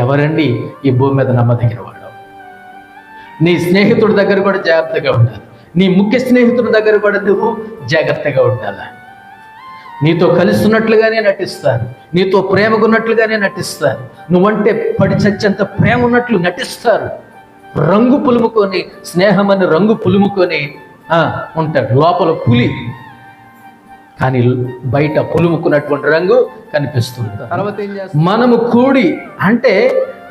ఎవరండి ఈ భూమి మీద నమ్మదగిన వాడు? నీ స్నేహితుడి దగ్గర కూడా జాగ్రత్తగా ఉండాలి. నీ ముఖ్య స్నేహితుడి దగ్గర కూడా నువ్వు జాగ్రత్తగా ఉండాలి. నీతో కలిసి ఉన్నట్లుగానే నటిస్తారు, నీతో ప్రేమగా ఉన్నట్లుగానే నటిస్తారు, నువ్వంటే పడి చచ్చేంత ప్రేమ ఉన్నట్లు నటిస్తారు. రంగు పులుముకొని, స్నేహం అని రంగు పులుముకొని ఉంటాడు. లోపల పులి, కానీ బయట పులుముకున్నటువంటి రంగు కనిపిస్తుంది. తర్వాత ఏం చేస్తాం? మనము కూడి అంటే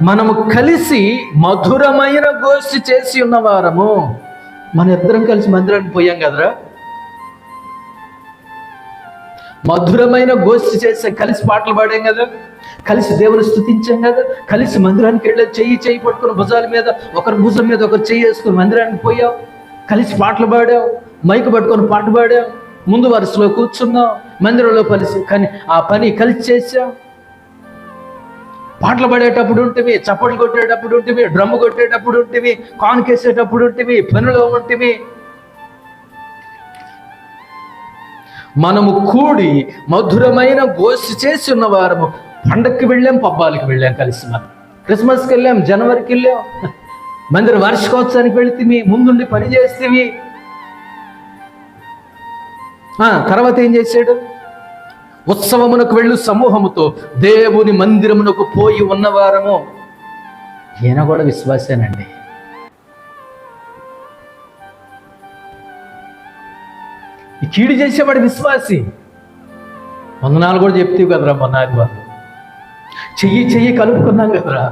మనము కలిసి మధురమైన గోష్ఠి చేసి ఉన్నవారము. మన ఇద్దరం కలిసి మందిరానికి పోయాం కదరా, మధురమైన గోష్ఠి చేసాం, కలిసి పాటలు పాడాం కదా, కలిసి దేవుని స్తుతించాం కదా, కలిసి మందిరానికి వెళ్ళి చెయ్యి పట్టుకుని భుజాల మీద ఒకరి భుజం మీద ఒకరు చెయ్యి వేసుకుని మందిరానికి పోయాం, కలిసి పాటలు పాడాం, మైకు పట్టుకొని పాట పాడాం, ముందు వరుసలో కూర్చున్నాం, మందిరంలో కానీ ఆ పని కలిసి చేసాం. పాటలు పాడేటప్పుడు ఉంటివి, చప్పట్లు కొట్టేటప్పుడు ఉంటివి, డ్రమ్ము కొట్టేటప్పుడు ఉంటివి, కానుకేసేటప్పుడు ఉంటివి, పనిలో ఉంటివి. మనము కూడి మధురమైన గోష్ఠి చేసి ఉన్నవారము. పండక్కి వెళ్ళాం, పబ్బాలకి వెళ్ళాం కలిసి, మనం క్రిస్మస్కి వెళ్ళాం, జనవరికి వెళ్ళాం, మందిర వార్షికోత్సవానికి వెళితివి, ముందుండి పని చేస్తేవి. తర్వాత ఏం చేశాడు? ఉత్సవమునకు వెళ్ళు సమూహముతో దేవుని మందిరమునకు పోయి ఉన్నవారము. ఈయన కూడా విశ్వాసేనండి. ఈ కీడు చేసేవాడు విశ్వాసి. వందనాలు కూడా చెప్తేవి కదరా, మొన్న ఆదివారం చెయ్యి కలుపుకున్నాం కదరా,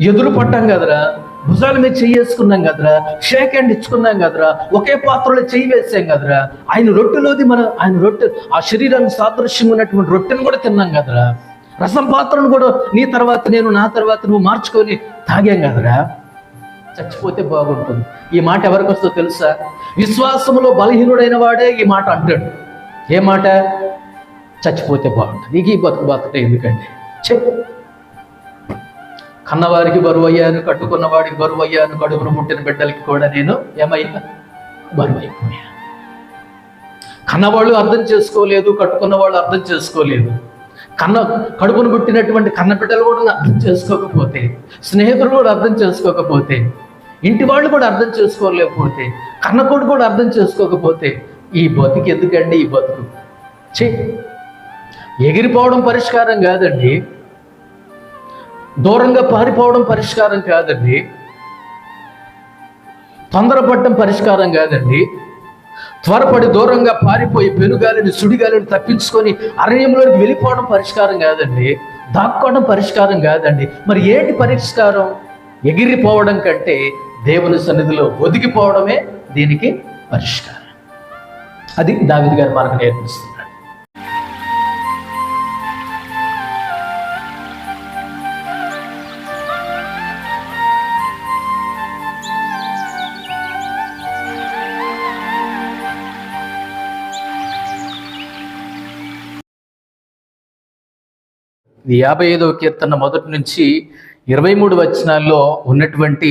ఎదురు పట్టాం కదరా, భుజాల మీద చెయ్యి వేసుకున్నాం కదరా, షేక్ హ్యాండ్ ఇచ్చుకున్నాం కదరా, ఒకే పాత్రలో చెయ్యి వేసాం కదరా, ఆయన రొట్టెలోది ఆయన రొట్టె, ఆ శరీరానికి సాదృశ్యం ఉన్నటువంటి రొట్టెను కూడా తిన్నాం కదరా, రసం పాత్రను కూడా నీ తర్వాత నేను, నా తర్వాత నువ్వు మార్చుకొని తాగాం కదరా. చచ్చిపోతే బాగుంటుంది. ఈ మాట ఎవరికి వస్తుందో తెలుసా? విశ్వాసములో బలహీనుడైన వాడే ఈ మాట అంటాడు. ఏ మాట? చచ్చిపోతే బాగుంటుంది. ఈ బతుకుతే ఎందుకండి? కన్నవారికి బరువు అయ్యాను, కట్టుకున్నవాడికి బరువు అయ్యాను, కడుపును పుట్టిన బిడ్డలకి కూడా నేను ఏమయ్యా? బరువు అయిపోయా. కన్నవాళ్ళు అర్థం చేసుకోలేదు, కట్టుకున్న వాళ్ళు అర్థం చేసుకోలేదు, కడుపును పుట్టినటువంటి కన్న బిడ్డలు కూడా అర్థం చేసుకోకపోతే, స్నేహితులు కూడా అర్థం చేసుకోకపోతే, ఇంటి వాళ్ళు కూడా అర్థం చేసుకోలేకపోతే, కన్నకోడు కూడా అర్థం చేసుకోకపోతే ఈ బతుకు ఎందుకండి? ఈ బతుకు ఎగిరిపోవడం పరిష్కారం కాదండి, దూరంగా పారిపోవడం పరిష్కారం కాదండి, తొందరపడటం పరిష్కారం కాదండి, త్వరపడి దూరంగా పారిపోయి పెనుగాలిని సుడిగాలిని తప్పించుకొని అరణ్యంలోకి వెళ్ళిపోవడం పరిష్కారం కాదండి, దాక్కోవడం పరిష్కారం కాదండి. మరి ఏంటి పరిష్కారం? ఎగిరిపోవడం కంటే దేవుని సన్నిధిలో ఒదిగిపోవడమే దీనికి పరిష్కారం. అది దావీదు గారు మనకు నేర్పిస్తున్నారు. ఇది 55వ కీర్తన మొదటి నుంచి 23 వచనాల్లో ఉన్నటువంటి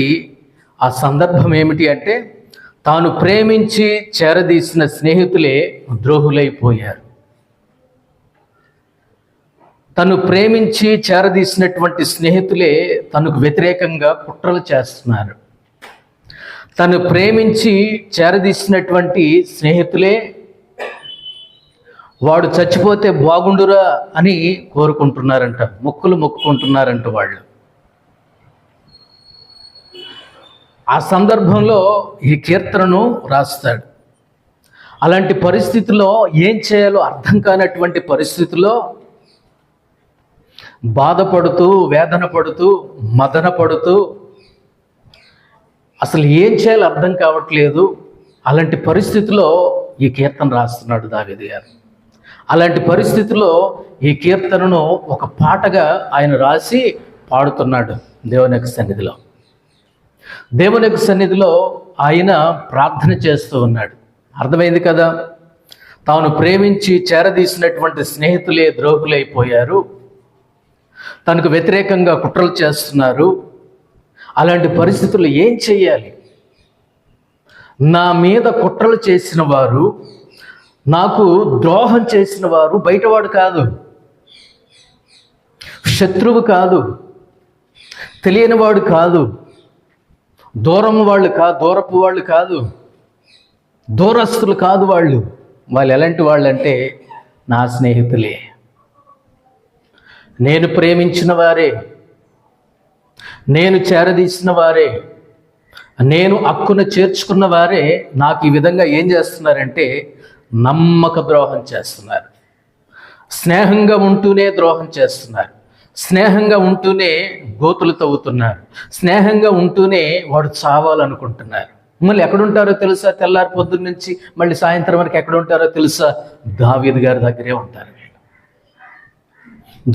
ఆ సందర్భం ఏమిటి అంటే, తాను ప్రేమించి చేరదీసిన స్నేహితులే ద్రోహులైపోయారు. తను ప్రేమించి చేరదీసినటువంటి స్నేహితులే తనకు వ్యతిరేకంగా కుట్రలు చేస్తున్నారు. తను ప్రేమించి చేరదీసినటువంటి స్నేహితులే వాడు చచ్చిపోతే బాగుండురా అని కోరుకుంటున్నారంట, మొక్కుకుంటున్నారంట వాళ్ళు. ఆ సందర్భంలో ఈ కీర్తనను రాస్తాడు. అలాంటి పరిస్థితిలో ఏం చేయాలో అర్థం కానటువంటి పరిస్థితిలో బాధపడుతూ, వేదన పడుతూ, మదన పడుతూ, అసలు ఏం చేయాలో అర్థం కావట్లేదు. అలాంటి పరిస్థితిలో ఈ కీర్తన రాస్తున్నాడు దావీదు గారు. అలాంటి పరిస్థితిలో ఈ కీర్తనను ఒక పాటగా ఆయన రాసి పాడుతున్నాడు దేవుని యొక్క సన్నిధిలో. దేవుని యొక్క సన్నిధిలో ఆయన ప్రార్థన చేస్తూ ఉన్నాడు. అర్థమైంది కదా? తాను ప్రేమించి చేరదీసినటువంటి స్నేహితులే ద్రోహులైపోయారు, తనకు వ్యతిరేకంగా కుట్రలు చేస్తున్నారు. అలాంటి పరిస్థితుల్లో ఏం చెయ్యాలి? నా మీద కుట్రలు చేసిన వారు, నాకు ద్రోహం చేసిన వారు బయటవాడు కాదు, శత్రువు కాదు, తెలియని వాడు కాదు, దూరపు వాళ్ళు కాదు, దూరస్తులు కాదు. వాళ్ళు ఎలాంటి వాళ్ళు అంటే నా స్నేహితులే, నేను ప్రేమించిన వారే, నేను చేరదీసిన వారే, నేను హక్కున చేర్చుకున్న వారే నాకు ఈ విధంగా ఏం చేస్తున్నారంటే నమ్మక ద్రోహం చేస్తున్నారు. స్నేహంగా ఉంటూనే ద్రోహం చేస్తున్నారు. స్నేహంగా ఉంటూనే గోతులు తవ్వుతున్నారు. స్నేహంగా ఉంటూనే వాడు చావాలనుకుంటున్నారు. మళ్ళీ ఎక్కడుంటారో తెలుసా? తెల్లారి పొద్దున్న నుంచి మళ్ళీ సాయంత్రం వరకు ఎక్కడ ఉంటారో తెలుసా? దావీదు గారి దగ్గరే ఉంటారు. వీళ్ళు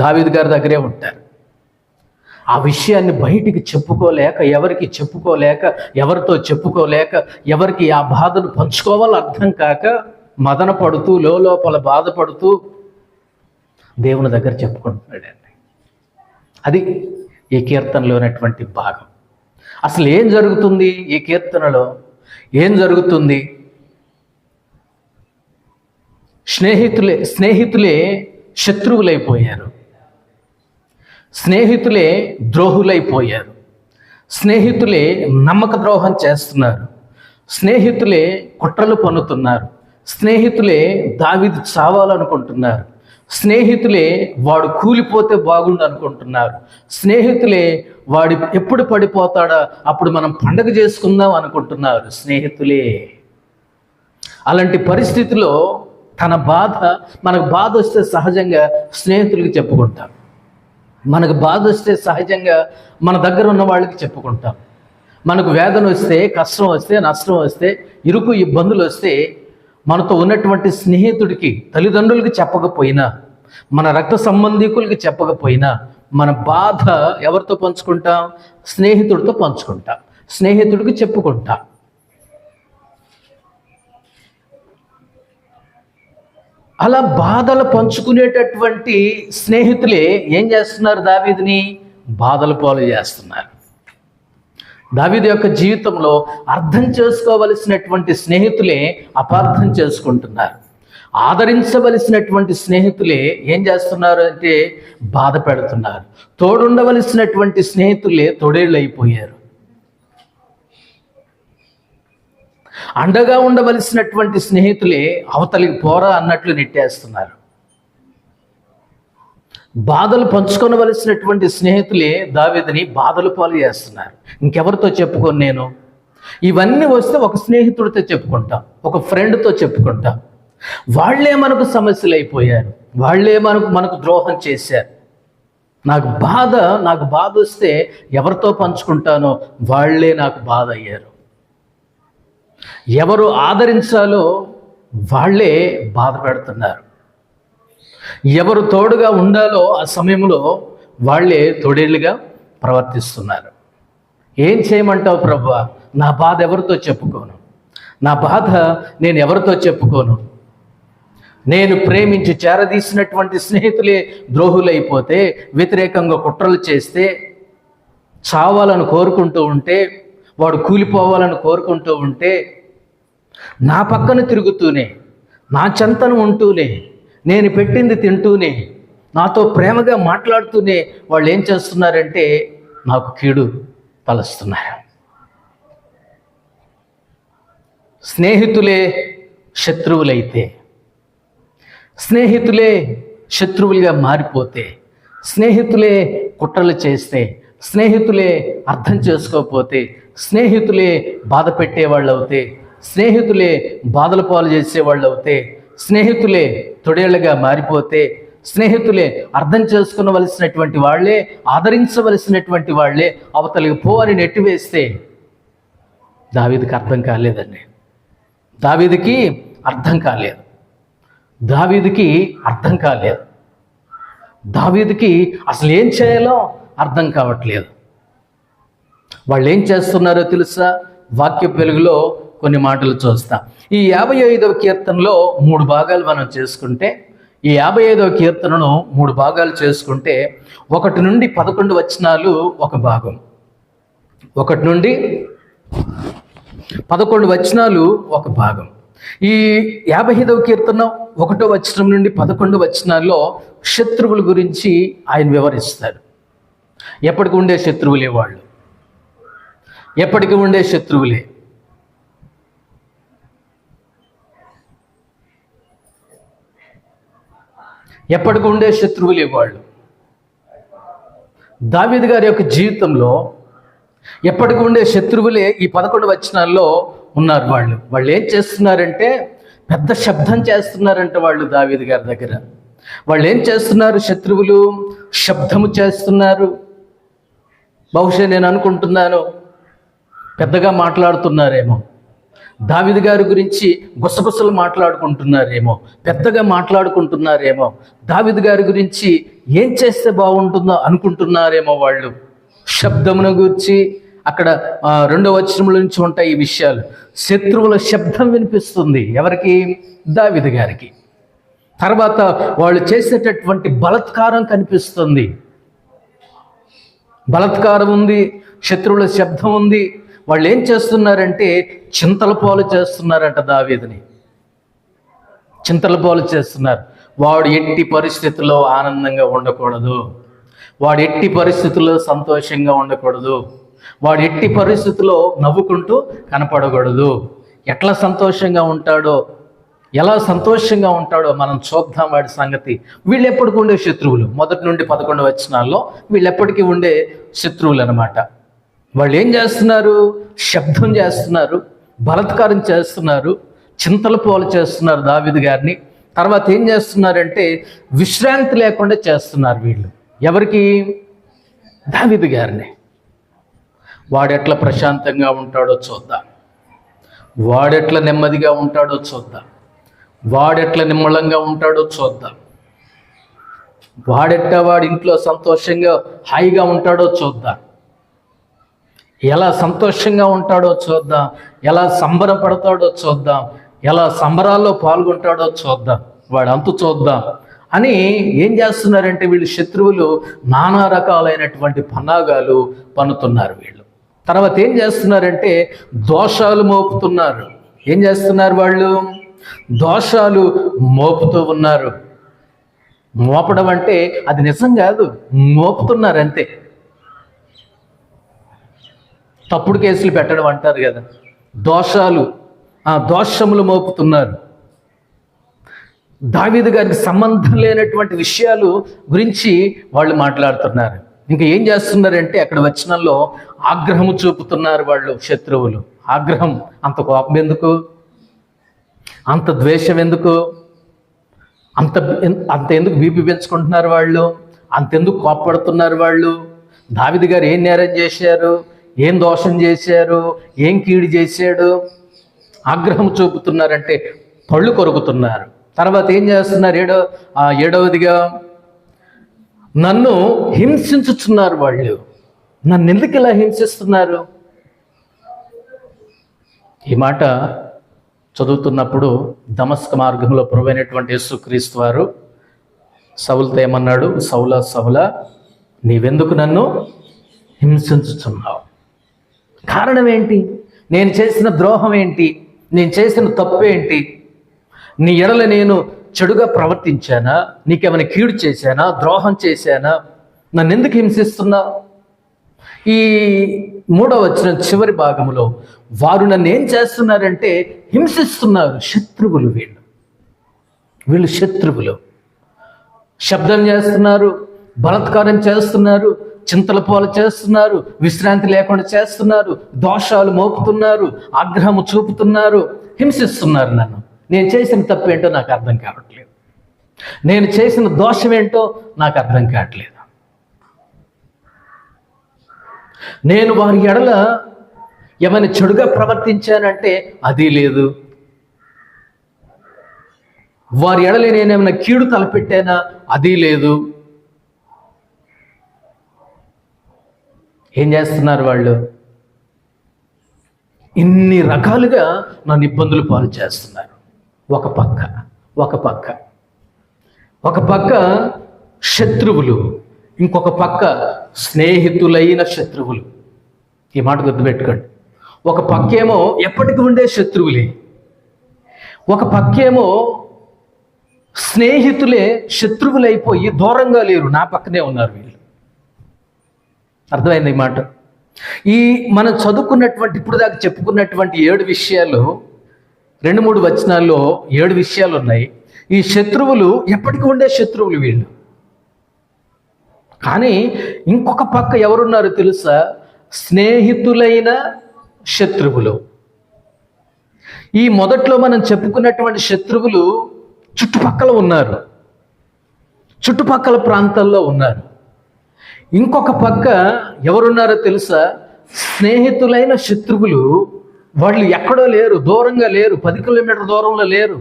దావీదు గారి దగ్గరే ఉంటారు. ఆ విషయాన్ని బయటికి చెప్పుకోలేక, ఎవరికి చెప్పుకోలేక, ఎవరితో చెప్పుకోలేక, ఎవరికి ఆ బాధను పంచుకోవాలో అర్థం కాక మదన పడుతూ, లోపల బాధపడుతూ దేవుని దగ్గర చెప్పుకుంటున్నాడండి. అది ఈ కీర్తనలో ఉన్నటువంటి భాగం. అసలు ఏం జరుగుతుంది ఈ కీర్తనలో? ఏం జరుగుతుంది? స్నేహితులే శత్రువులైపోయారు. స్నేహితులే ద్రోహులైపోయారు. స్నేహితులే నమ్మక ద్రోహం చేస్తున్నారు. స్నేహితులే కుట్రలు పన్నుతున్నారు. స్నేహితులే దావీదు చావాలనుకుంటున్నారు. స్నేహితులే వాడు కూలిపోతే బాగుండు అనుకుంటున్నారు. స్నేహితులే వాడు ఎప్పుడు పడిపోతాడా అప్పుడు మనం పండగ చేసుకుందాం అనుకుంటున్నారు. స్నేహితులే. అలాంటి పరిస్థితిలో మనకు బాధ వస్తే సహజంగా స్నేహితులకి చెప్పుకుంటాం. మనకు బాధ వస్తే సహజంగా మన దగ్గర ఉన్న వాళ్ళకి చెప్పుకుంటాం. మనకు వేదన వస్తే, కష్టం వస్తే, నష్టం వస్తే, ఇరుకు ఇబ్బందులు వస్తే మనతో ఉన్నటువంటి స్నేహితుడికి, తల్లిదండ్రులకి చెప్పకపోయినా, మన రక్త సంబంధికులకి చెప్పకపోయినా మన బాధ ఎవరితో పంచుకుంటాం? స్నేహితుడితో పంచుకుంటాం. స్నేహితుడికి చెప్పుకుంటాం. అలా బాధలు పంచుకునేటటువంటి స్నేహితులే ఏం చేస్తున్నారు? దావీదుని బాధల పాలు చేస్తున్నారు. దావీదు యొక్క జీవితంలో అర్థం చేసుకోవలసినటువంటి స్నేహితులే అపార్థం చేసుకుంటున్నారు. ఆదరించవలసినటువంటి స్నేహితులే ఏం చేస్తున్నారు అంటే బాధ పెడుతున్నారు. తోడుండవలసినటువంటి స్నేహితులే తొడేళ్ళు అయిపోయారు. అండగా ఉండవలసినటువంటి స్నేహితులే అవతలికి పోరా అన్నట్లు నెట్టేస్తున్నారు. బాధలు పంచుకొనవలసినటువంటి స్నేహితులే దావీదుని బాధలు పాలు చేస్తున్నారు. ఇంకెవరితో చెప్పుకోను నేను? ఇవన్నీ వస్తే ఒక స్నేహితుడితో చెప్పుకుంటాం, ఒక ఫ్రెండ్తో చెప్పుకుంటాం. వాళ్ళే మనకు సమస్యలు అయిపోయారు. వాళ్ళే మనకు ద్రోహం చేశారు. నాకు బాధ వస్తే ఎవరితో పంచుకుంటానో వాళ్ళే నాకు బాధ అయ్యారు. ఎవరు ఆదరించాలో వాళ్ళే బాధ పెడుతున్నారు. ఎవరు తోడుగా ఉండాలో ఆ సమయంలో వాళ్ళే తోడేళ్ళుగా ప్రవర్తిస్తున్నారు. ఏం చేయమంటావు ప్రభువా? నా బాధ ఎవరితో చెప్పుకోను? నా బాధ నేను ఎవరితో చెప్పుకోను? నేను ప్రేమించి చేరదీసినటువంటి స్నేహితులే ద్రోహులైపోతే, వ్యతిరేకంగా కుట్రలు చేస్తే, చావాలని కోరుకుంటూ ఉంటే, వాడు కూలిపోవాలని కోరుకుంటూ ఉంటే, నా పక్కన తిరుగుతూనే, నా చెంతను ఉంటూనే, నేను పెట్టింది తింటూనే, నాతో ప్రేమగా మాట్లాడుతూనే వాళ్ళు ఏం చేస్తున్నారంటే నాకు కీడు తలస్తున్నారు. స్నేహితులే శత్రువులైతే, స్నేహితులే శత్రువులుగా మారిపోతే, స్నేహితులే కుట్రలు చేస్తే, స్నేహితులే అర్థం చేసుకోకపోతే, స్నేహితులే బాధ పెట్టేవాళ్ళు అవుతే, స్నేహితులే బాధల పాలు చేసేవాళ్ళు అవుతే, స్నేహితులే తొడేళ్లుగా మారిపోతే, స్నేహితులే అర్థం చేసుకునవలసినటువంటి వాళ్ళే, ఆదరించవలసినటువంటి వాళ్ళే అవతలికి పో అని నెట్టివేస్తే దావీదుకి అర్థం కాలేదండి. దావీదుకి అర్థం కాలేదు. దావీదుకి అసలు ఏం చేయాలో అర్థం కావట్లేదు. వాళ్ళు ఏం చేస్తున్నారో తెలుసా? వాక్య వెలుగులో కొన్ని మాటలు చూస్తాం. ఈ 55వ కీర్తనలో 3 భాగాలు మనం చేసుకుంటే, ఈ 55వ కీర్తనను 3 భాగాలు చేసుకుంటే 1 నుండి 11 వచనాలు ఒక భాగం, 1 నుండి 11 వచనాలు ఒక భాగం. ఈ 55వ కీర్తన 1వ వచనం నుండి 11 వచనాల్లో శత్రువుల గురించి ఆయన వివరిస్తారు. ఎప్పటికి ఉండే శత్రువులే వాళ్ళు, ఎప్పటికి ఉండే శత్రువులే. ఎప్పటికి ఉండే శత్రువులే వాళ్ళు. దావీదు గారి యొక్క జీవితంలో ఎప్పటికి ఉండే శత్రువులే ఈ 11 వచనాల్లో ఉన్నారు. వాళ్ళు ఏం చేస్తున్నారంటే పెద్ద శబ్దం చేస్తున్నారంట వాళ్ళు దావీదు గారి దగ్గర. వాళ్ళు ఏం చేస్తున్నారు? శత్రువులు శబ్దము చేస్తున్నారు. బహుశా నేను అనుకుంటున్నాను పెద్దగా మాట్లాడుతున్నారేమో, దావీదు గారి గురించి గుసగుసలు మాట్లాడుకుంటున్నారేమో, పెద్దగా మాట్లాడుకుంటున్నారేమో, దావీదు గారి గురించి ఏం చేస్తే బాగుంటుందో అనుకుంటున్నారేమో వాళ్ళు. శబ్దమును గురించి అక్కడ 2వ వచనంలో నుంచి ఉంటాయి ఈ విషయాలు. శత్రువుల శబ్దం వినిపిస్తుంది ఎవరికి? దావీదు గారికి. తర్వాత వాళ్ళు చేసేటటువంటి బలాత్కారం కనిపిస్తుంది. బలాత్కారం ఉంది, శత్రువుల శబ్దం ఉంది. వాళ్ళు ఏం చేస్తున్నారంటే చింతల పాలు చేస్తున్నారంట దావీదుని. చింతల పాలు చేస్తున్నారు. వాడు ఎట్టి పరిస్థితుల్లో ఆనందంగా ఉండకూడదు, వాడు ఎట్టి పరిస్థితుల్లో సంతోషంగా ఉండకూడదు, వాడు ఎట్టి పరిస్థితుల్లో నవ్వుకుంటూ కనపడకూడదు. ఎట్లా సంతోషంగా ఉంటాడో, ఎలా సంతోషంగా ఉంటాడో మనం చూద్దాం వాడి సంగతి. వీళ్ళు ఎప్పటికి ఉండే శత్రువులు. మొదటి నుండి 11 వచనాల్లో వీళ్ళు ఎప్పటికీ ఉండే శత్రువులు అనమాట. వాళ్ళు ఏం చేస్తున్నారు? శబ్దం చేస్తున్నారు, బలాత్కారం చేస్తున్నారు, చింతల పాలు చేస్తున్నారు దావీదు గారిని. తర్వాత ఏం చేస్తున్నారంటే విశ్రాంతి లేకుండా చేస్తున్నారు వీళ్ళు. ఎవరికి? దావీదు గారిని. వాడెట్లా ప్రశాంతంగా ఉంటాడో చూద్దాం, వాడెట్లా నెమ్మదిగా ఉంటాడో చూద్దాం, వాడెట్లా నిమ్మళంగా ఉంటాడో చూద్దాం, వాడి ఇంట్లో సంతోషంగా హాయిగా ఉంటాడో చూద్దాం, ఎలా సంతోషంగా ఉంటాడో చూద్దాం, ఎలా సంబరపడతాడో చూద్దాం, ఎలా సంబరాల్లో పాల్గొంటాడో చూద్దాం, వాడు అంతు చూద్దాం అని ఏం చేస్తున్నారంటే వీళ్ళు శత్రువులు నానా రకాలైనటువంటి పన్నాగాలు పన్నుతున్నారు వీళ్ళు. తర్వాత ఏం చేస్తున్నారంటే దోషాలు మోపుతున్నారు. ఏం చేస్తున్నారు? వాళ్ళు దోషాలు మోపుతూ ఉన్నారు. మోపడం అంటే అది నిజం కాదు, మోపుతున్నారు అంతే. తప్పుడు కేసులు పెట్టడం అంటారు కదా, దోషములు మోపుతున్నారు. దావీదు గారికి సంబంధం లేనటువంటి విషయాలు గురించి వాళ్ళు మాట్లాడుతున్నారు. ఇంకా ఏం చేస్తున్నారంటే అక్కడ వచనంలో ఆగ్రహము చూపుతున్నారు వాళ్ళు శత్రువులు. ఆగ్రహం, అంత కోపం ఎందుకు, అంత ద్వేషం ఎందుకు, అంత ఎందుకు బీపీ పెంచుకుంటున్నారు వాళ్ళు, అంతెందుకు కోపపడుతున్నారు వాళ్ళు? దావీదు గారు ఏం నేరం చేశారు, ఏం దోషం చేశారు, ఏం కీడు చేశాడు? ఆగ్రహం చూపుతున్నారంటే పళ్ళు కొరుకుతున్నారు. తర్వాత ఏం చేస్తున్నారు? ఏడవదిగా నన్ను హింసించుచున్నారు వాళ్ళు. నన్ను ఎందుకు ఇలా హింసిస్తున్నారు? ఈ మాట చదువుతున్నప్పుడు దమస్క మార్గంలో ప్రభువైనటువంటి యేసుక్రీస్తు వారు సౌలుతో ఏమన్నాడు? సౌలా సౌలా, నీవెందుకు నన్ను హింసించుచున్నావు? కారణం ఏంటి? నేను చేసిన ద్రోహం ఏంటి? నేను చేసిన తప్పు ఏంటి? నీ ఎడల నేను చెడుగా ప్రవర్తించానా? నీకేమైనా కీడు చేశానా? ద్రోహం చేశానా? నన్ను ఎందుకు హింసిస్తున్నావు? ఈ 3వ వచనం చివరి భాగంలో వారు నన్ను ఏం చేస్తున్నారంటే హింసిస్తున్నారు. శత్రువులు వీళ్ళు శత్రువులు. శబ్దం చేస్తున్నారు, బలాత్కారం చేస్తున్నారు, చింతల పాలు చేస్తున్నారు, విశ్రాంతి లేకుండా చేస్తున్నారు, దోషాలు మోపుతున్నారు, ఆగ్రహము చూపుతున్నారు, హింసిస్తున్నారు నన్ను. నేను చేసిన తప్పు ఏంటో నాకు అర్థం కావట్లేదు, నేను చేసిన దోషం ఏంటో నాకు అర్థం కావట్లేదు. నేను వారి ఎడల ఏమైనా చెడుగా ప్రవర్తించానంటే అది లేదు, వారి ఎడల నేనేమైనా కీడు తలపెట్టానా? అది లేదు. ఏం చేస్తున్నారు వాళ్ళు? ఇన్ని రకాలుగా నన్ను ఇబ్బందులు పాలు చేస్తున్నారు. ఒక పక్క శత్రువులు, ఇంకొక పక్క స్నేహితులైన శత్రువులు. ఈ మాట గుర్తుపెట్టుకోండి. ఒక పక్కేమో ఎప్పటికీ ఉండే శత్రువులే, ఒక పక్కేమో స్నేహితులే శత్రువులైపోయి దూరంగా లేరు, నా పక్కనే ఉన్నారు వీళ్ళు. అర్థమైంది ఈ మాట. ఈ మనం చదువుకున్నటువంటి ఇప్పుడు దాకా చెప్పుకున్నటువంటి 7 విషయాలు, 2-3 వచనాల్లో 7 విషయాలు ఉన్నాయి. ఈ శత్రువులు ఎప్పటికీ ఉండే శత్రువులు వీళ్ళు. కానీ ఇంకొక పక్క ఎవరున్నారు తెలుసా? స్నేహితులైన శత్రువులు. ఈ మొదట్లో మనం చెప్పుకున్నటువంటి శత్రువులు చుట్టుపక్కల ఉన్నారు, చుట్టుపక్కల ప్రాంతాల్లో ఉన్నారు. ఇంకొక పక్క ఎవరున్నారో తెలుసా? స్నేహితులైన శత్రువులు. వాళ్ళు ఎక్కడో లేరు, దూరంగా లేరు, 10 కిలోమీటర్ల దూరంలో లేరు,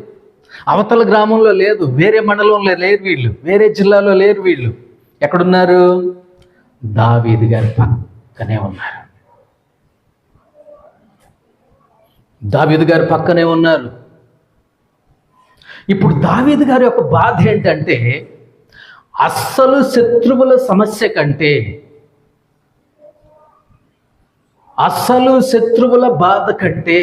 అవతల గ్రామంలో లేదు, వేరే మండలంలో లేరు వీళ్ళు, వేరే జిల్లాలో లేరు వీళ్ళు. ఎక్కడున్నారు? దావీదు గారి పక్కనే ఉన్నారు. దావీదు గారి పక్కనే ఉన్నారు. ఇప్పుడు దావీదు గారి యొక్క బాధ ఏంటంటే, అస్సలు శత్రువుల సమస్య కంటే, అసలు శత్రువుల బాధ కంటే,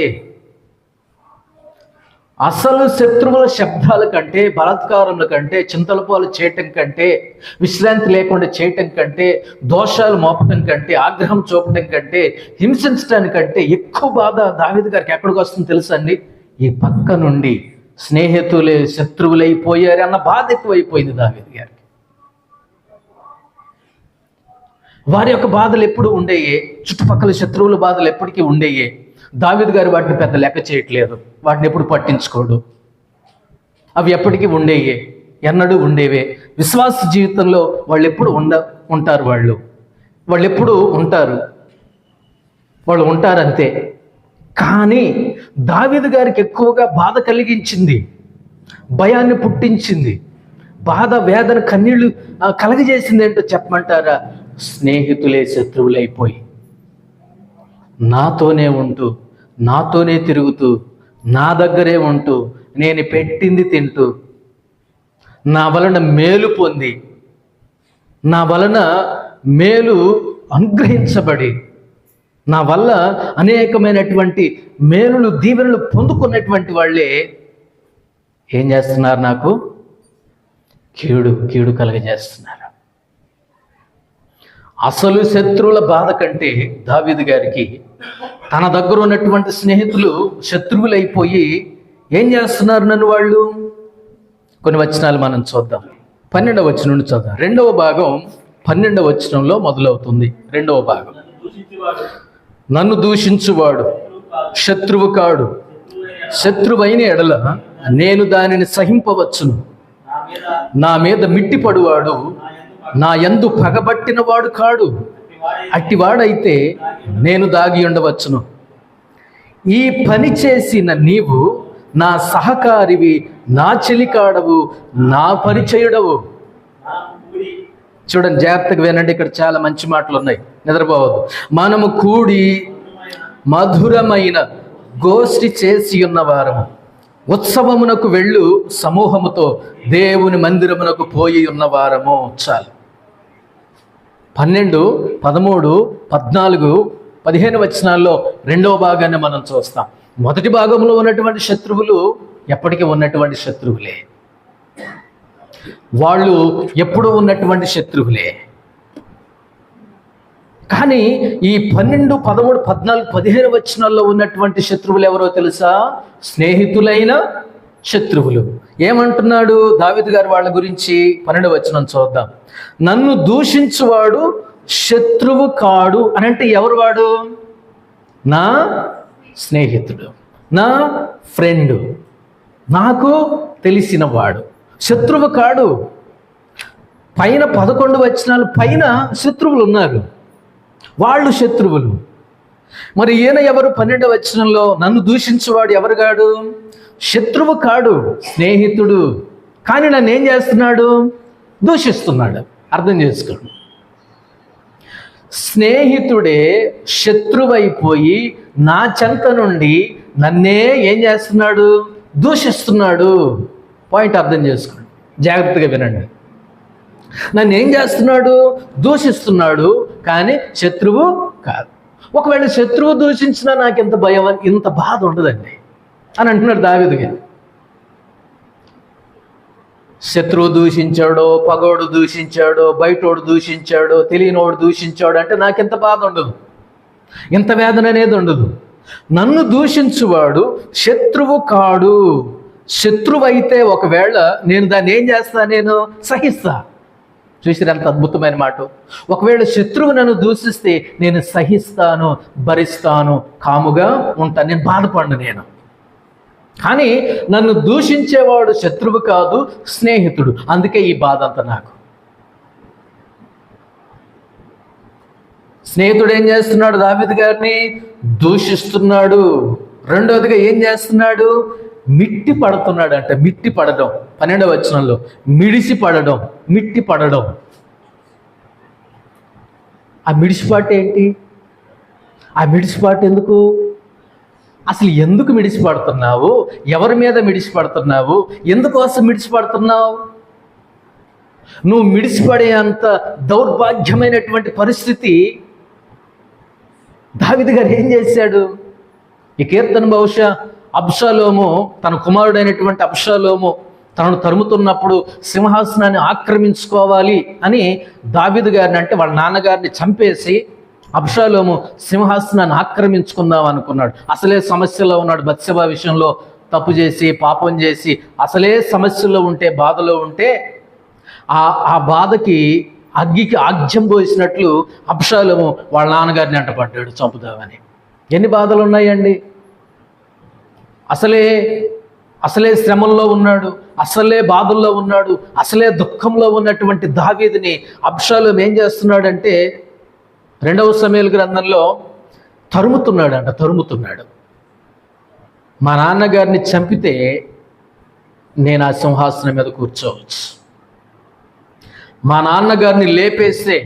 అసలు శత్రువుల శబ్దాల కంటే, బలాత్కారముల కంటే, చింతలపాలు చేయటం కంటే, విశ్రాంతి లేకుండా చేయటం కంటే, దోషాలు మోపటం కంటే, ఆగ్రహం చూపటం కంటే, హింసించడానికంటే ఎక్కువ బాధ దావీదు గారికి ఎక్కడికి వస్తుంది తెలుసా అండి? ఈ పక్క నుండి స్నేహితులే శత్రువులైపోయారు అన్న బాధ ఎక్కువైపోయింది దావీదు గారికి. వారి యొక్క బాధలు ఎప్పుడు ఉండేయే, చుట్టుపక్కల శత్రువుల బాధలు ఎప్పటికీ ఉండేయే. దావీదు గారు వాటిని పెద్ద లెక్క చేయట్లేదు, వాటిని ఎప్పుడు పట్టించుకోడు. అవి ఎప్పటికీ ఉండేయే, ఎన్నడూ ఉండేవే. విశ్వాస జీవితంలో వాళ్ళు ఎప్పుడు ఉంటారు, వాళ్ళు ఎప్పుడు వాళ్ళు ఉంటారంతే. కానీ దావీదు గారికి ఎక్కువగా బాధ కలిగించింది, భయాన్ని పుట్టించింది, బాధ వేదన కన్నీళ్లు కలగజేసింది ఏంటో చెప్పమంటారా? స్నేహితులే శత్రువులైపోయి నాతోనే ఉంటూ, నాతోనే తిరుగుతూ, నా దగ్గరే ఉంటూ, నేను పెట్టింది తింటూ, నా వలన మేలు పొంది, నా వలన మేలు అనుగ్రహించబడి, నా వల్ల అనేకమైనటువంటి మేలులు దీవెనలు పొందుకున్నటువంటి వాళ్ళే ఏం చేస్తున్నారు? నాకు కీడు కలగజేస్తున్నారు. అసలు శత్రువుల బాధ కంటే దావీదు గారికి తన దగ్గర ఉన్నటువంటి స్నేహితులు శత్రువులైపోయి ఏం చేస్తున్నారు నన్ను వాళ్ళు? కొన్ని వచనాలు మనం చూద్దాం. 12వ వచనం నుండి చూద్దాం. 2వ భాగం 12వ వచనంలో మొదలవుతుంది. 2వ భాగం, నన్ను దూషించువాడు శత్రువు కాడు, శత్రువైన ఎడల నేను దానిని సహింపవచ్చును. నా మీద మిట్టిపడువాడు నా యందు పగబట్టిన వాడు కాడు, అట్టివాడైతే నేను దాగి ఉండవచ్చును. ఈ పని చేసిన నీవు నా సహకారివి, నా చెలికాడవు, నా పరిచయుడవు. చూడండి, జాగ్రత్తగా వినండి, ఇక్కడ చాలా మంచి మాటలు ఉన్నాయి, నిద్రపోవద్దు. మనము కూడి మధురమైన గోష్ఠి చేసి ఉన్నవారము, ఉత్సవమునకు వెళ్ళు సమూహముతో దేవుని మందిరమునకు పోయి ఉన్నవారము. చాలు. 12, 13, 14, 15 వచనాల్లో 2వ భాగాన్ని మనం చూస్తాం. మొదటి భాగంలో ఉన్నటువంటి శత్రువులు ఎప్పటికీ ఉన్నటువంటి శత్రువులే, వాళ్ళు ఎప్పుడూ ఉన్నటువంటి శత్రువులే. కానీ ఈ 12, 13, 14, 15 వచనాల్లో ఉన్నటువంటి శత్రువులు ఎవరో తెలుసా? స్నేహితులైన శత్రువులు. ఏమంటున్నాడు దావీదు గారు వాళ్ళ గురించి? 12వ వచనం చూద్దాం. నన్ను దూషించువాడు శత్రువు కాడు అని అంటే ఎవరు వాడు? నా స్నేహితుడు, నా ఫ్రెండు, నాకు తెలిసిన వాడు. శత్రువు కాడు. పైన 11 వచనాలు పైన శత్రువులు ఉన్నారు, వాళ్ళు శత్రువులు. మరి ఈయన ఎవరు? 12వ వచనంలో నన్ను దూషించువాడు ఎవరు కాడు? శత్రువు కాడు, స్నేహితుడు. కానీ నన్ను ఏం చేస్తున్నాడు? దూషిస్తున్నాడు. అర్థం చేసుకోండి, స్నేహితుడే శత్రువైపోయి నా చెంత నుండి నన్నే ఏం చేస్తున్నాడు? దూషిస్తున్నాడు. పాయింట్ అర్థం చేసుకోండి, జాగ్రత్తగా వినండి. నన్ను ఏం చేస్తున్నాడు? దూషిస్తున్నాడు, కానీ శత్రువు కాదు. ఒకవేళ శత్రువు దూషించినా నాకు ఇంత భయం, ఇంత బాధ ఉండదండి అని అంటున్నాడు దావీదు గారు. శత్రువు దూషించాడో, పగోడు దూషించాడో, బయటోడు దూషించాడో, తెలియనోడు దూషించాడు అంటే నాకెంత బాధ ఉండదు, ఇంత వేదన అనేది ఉండదు. నన్ను దూషించువాడు శత్రువు కాడు. శత్రువు అయితే ఒకవేళ నేను దాన్ని ఏం చేస్తా, నేను సహిస్తా. చూసిరు ఎంత అద్భుతమైన మాట. ఒకవేళ శత్రువు నన్ను దూషిస్తే నేను సహిస్తాను, భరిస్తాను, కాముగా ఉంటాను, నేను బాధపడను నేను. కానీ నన్ను దూషించేవాడు శత్రువు కాదు, స్నేహితుడు. అందుకే ఈ బాధ అంతా నాకు. స్నేహితుడు ఏం చేస్తున్నాడు? దావీదు గారిని దూషిస్తున్నాడు. రెండవదిగా ఏం చేస్తున్నాడు? మిట్టి పడుతున్నాడు అంట. మిట్టి పడడం 12వ వచనంలో మిడిసి పడడం, మిట్టి పడడం. ఆ మిడిసిపాటు ఏంటి? ఆ మిడిసిపాటు ఎందుకు? అసలు ఎందుకు మిడిసిపడుతున్నావు? ఎవరి మీద మిడిసిపడుతున్నావు? ఎందుకోసం మిడిసిపడుతున్నావు? నువ్వు మిడిసిపడే అంత దౌర్భాగ్యమైనటువంటి పరిస్థితి దావీదు గారు ఏం చేశాడు? ఈ కీర్తన బహుశా అబ్షాలోము, తన కుమారుడైనటువంటి అబ్షాలోము తనను తరుముతున్నప్పుడు సింహాసనాన్ని ఆక్రమించుకోవాలి అని దావీదు గారిని, అంటే వాళ్ళ నాన్నగారిని చంపేసి అబ్షాలోము సింహాసనాన్ని ఆక్రమించుకుందాం అనుకున్నాడు. అసలే సమస్యలో ఉన్నాడు. బత్షెబా విషయంలో తప్పు చేసి, పాపం చేసి, అసలే సమస్యలో ఉంటే, బాధలో ఉంటే, ఆ బాధకి అగ్గికి ఆజ్యం పోసినట్లు అబ్షాలోము వాళ్ళ నాన్నగారిని అంటపడ్డాడు చంపుదామని. ఎన్ని బాధలు ఉన్నాయండి! అసలే శ్రమల్లో ఉన్నాడు, అసలే బాధల్లో ఉన్నాడు, అసలే దుఃఖంలో ఉన్నటువంటి దావీదుని అబ్షాలోము ఏం చేస్తున్నాడంటే 2వ సమూయేలు గ్రంథంలో తరుముతున్నాడు. మా నాన్నగారిని చంపితే నేను ఆ సింహాసనం మీద కూర్చోవచ్చు, మా నాన్నగారిని లేపేస్తే,